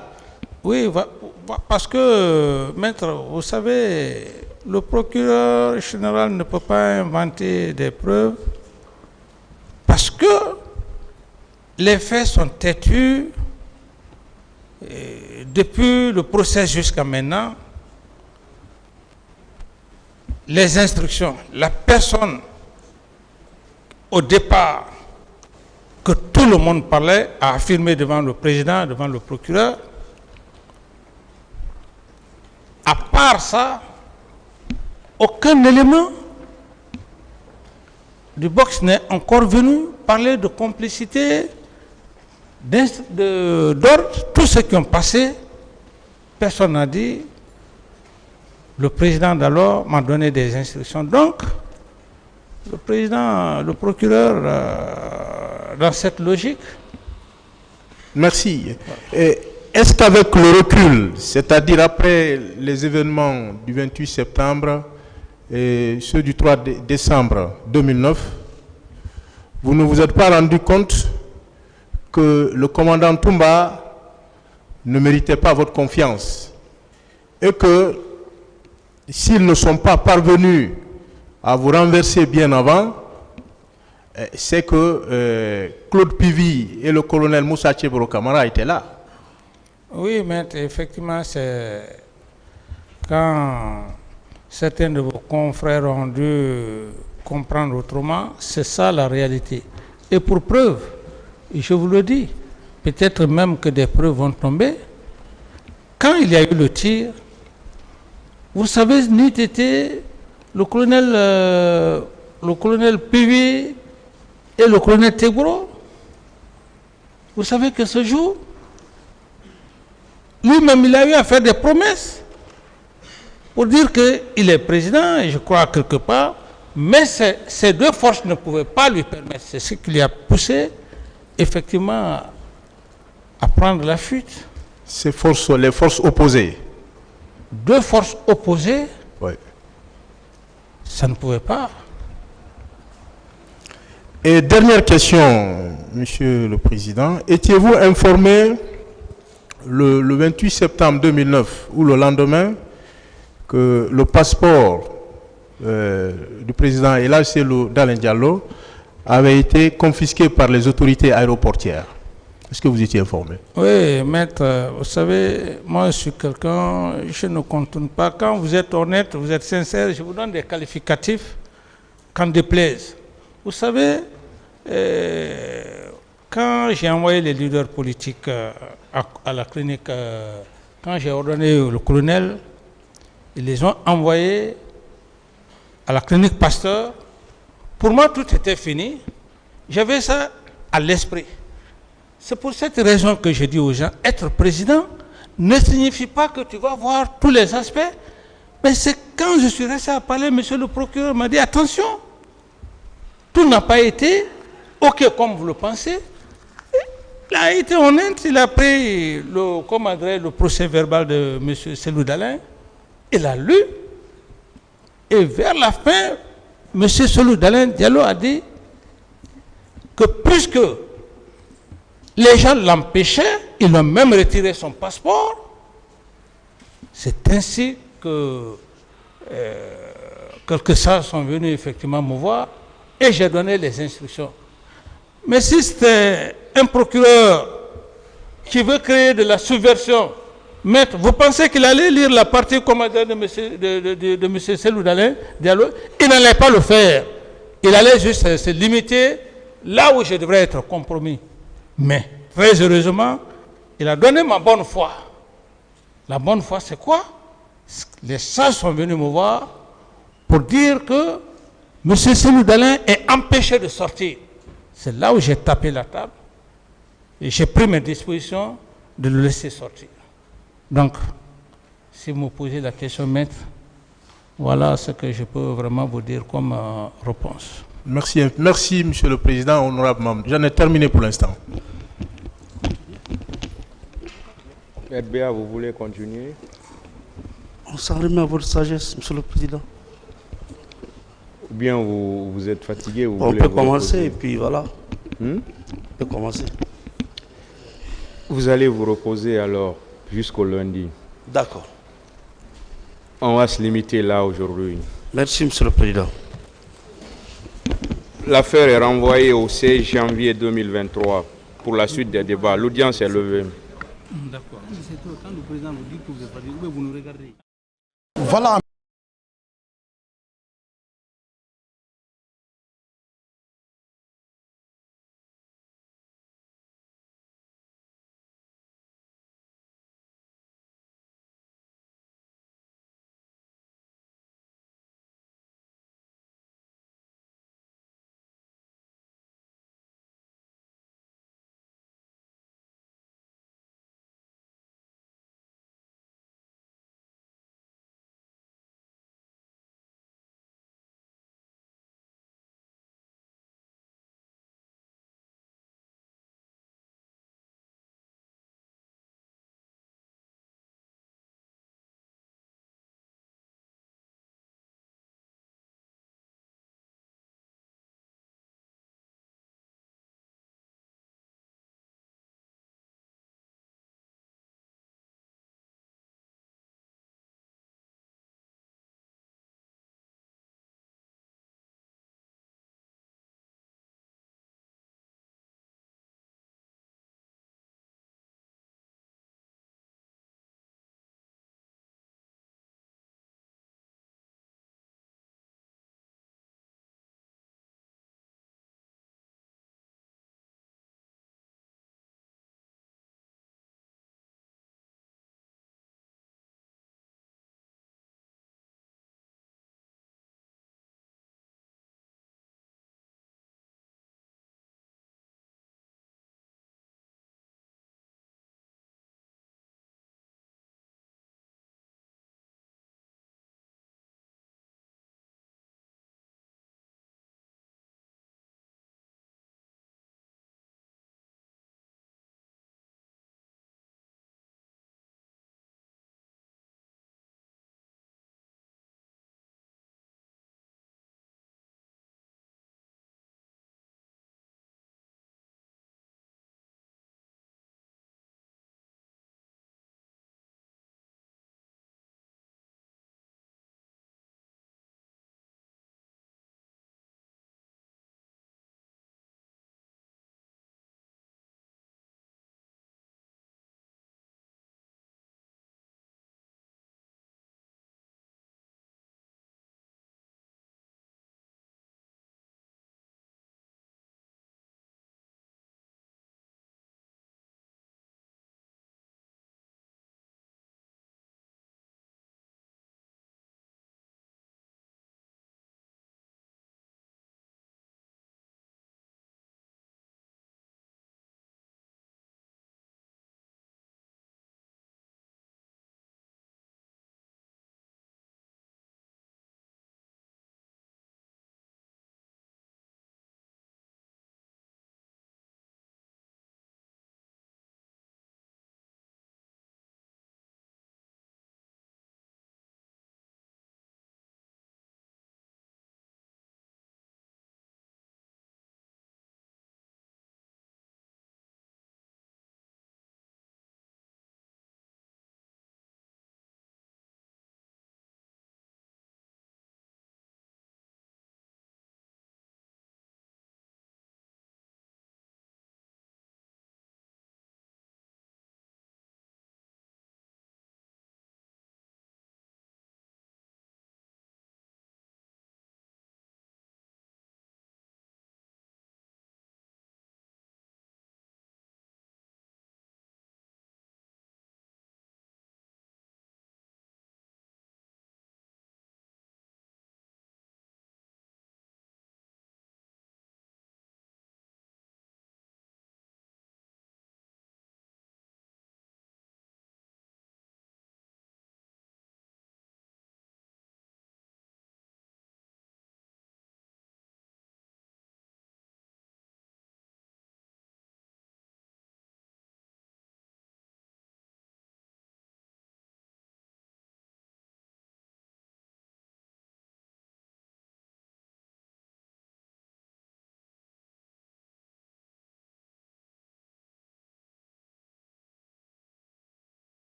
Oui, parce que, maître, vous savez, le procureur général ne peut pas inventer des preuves parce que les faits sont têtus et depuis le procès jusqu'à maintenant. Les instructions, la personne au départ que tout le monde parlait a affirmé devant le président, devant le procureur. À part ça, aucun élément du box n'est encore venu parler de complicité, d'ordre. Tous ceux qui ont passé, personne n'a dit. Le président d'alors m'a donné des instructions. Donc, le procureur, dans cette logique. Merci. Est-ce qu'avec le recul, c'est-à-dire après les événements du 28 septembre et ceux du 3 décembre 2009, vous ne vous êtes pas rendu compte que le commandant Toumba ne méritait pas votre confiance et que s'ils ne sont pas parvenus à vous renverser bien avant, c'est que Claude Pivy et le colonel Moussa Tcheboro Camara étaient là. Oui, maître, effectivement, c'est quand certains de vos confrères ont dû comprendre autrement, c'est ça la réalité. Et pour preuve, et je vous le dis, peut-être même que des preuves vont tomber, quand il y a eu le tir, vous savez, n'eût été le colonel Pivy et le colonel Tcheboro. Vous savez que ce jour, lui-même, il a eu à faire des promesses pour dire qu'il est président, et je crois quelque part, mais ces deux forces ne pouvaient pas lui permettre. C'est ce qui lui a poussé, effectivement, à prendre la fuite. Ces forces, les forces opposées. Deux forces opposées, Oui. Ça ne pouvait pas. Et dernière question, Monsieur le Président. Étiez-vous informé le 28 septembre 2009 ou le lendemain que le passeport du président Elhadji Cellou Dalein Diallo avait été confisqué par les autorités aéroportières? Est-ce que vous étiez informé? Oui, maître, vous savez, moi je suis quelqu'un, je ne contourne pas. Quand vous êtes honnête, vous êtes sincère, je vous donne des qualificatifs quand déplaise. Vous savez, quand j'ai envoyé les leaders politiques à la clinique, quand j'ai ordonné le colonel, ils les ont envoyés à la clinique Pasteur. Pour moi, tout était fini. J'avais ça à l'esprit. C'est pour cette raison que je dis aux gens, être président ne signifie pas que tu vas voir tous les aspects. Mais c'est quand je suis resté à parler, monsieur le procureur m'a dit, attention, tout n'a pas été OK comme vous le pensez. Il a été honnête, il a pris le procès verbal de monsieur Cellou Dalein, il a lu, et vers la fin, monsieur Cellou Dalein Diallo a dit, que puisque les gens l'empêchaient, ils ont même retiré son passeport. C'est ainsi que quelques sages sont venus effectivement me voir et j'ai donné les instructions. Mais si c'était un procureur qui veut créer de la subversion, maître, vous pensez qu'il allait lire la partie commandant de M. Cellou Diallo? Il n'allait pas le faire. Il allait juste se limiter là où je devrais être compromis. Mais, très heureusement, il a donné ma bonne foi. La bonne foi, c'est quoi? Les sages sont venus me voir pour dire que M. Cellou Dalein est empêché de sortir. C'est là où j'ai tapé la table et j'ai pris mes dispositions de le laisser sortir. Donc, si vous me posez la question, maître, voilà ce que je peux vraiment vous dire comme réponse. Merci, merci, Monsieur le Président, honorable membre. J'en ai terminé pour l'instant. RBA, vous voulez continuer? On s'en remet à votre sagesse, Monsieur le Président. Ou bien vous êtes fatigué? On peut commencer et puis voilà. On peut commencer. Vous allez vous reposer alors jusqu'au lundi. D'accord. On va se limiter là aujourd'hui. Merci, Monsieur le Président. L'affaire est renvoyée au 16 janvier 2023 pour la suite des débats. L'audience est levée. D'accord. C'est quand le président vous dit que vous êtes fatigué, vous nous regardez. Voilà.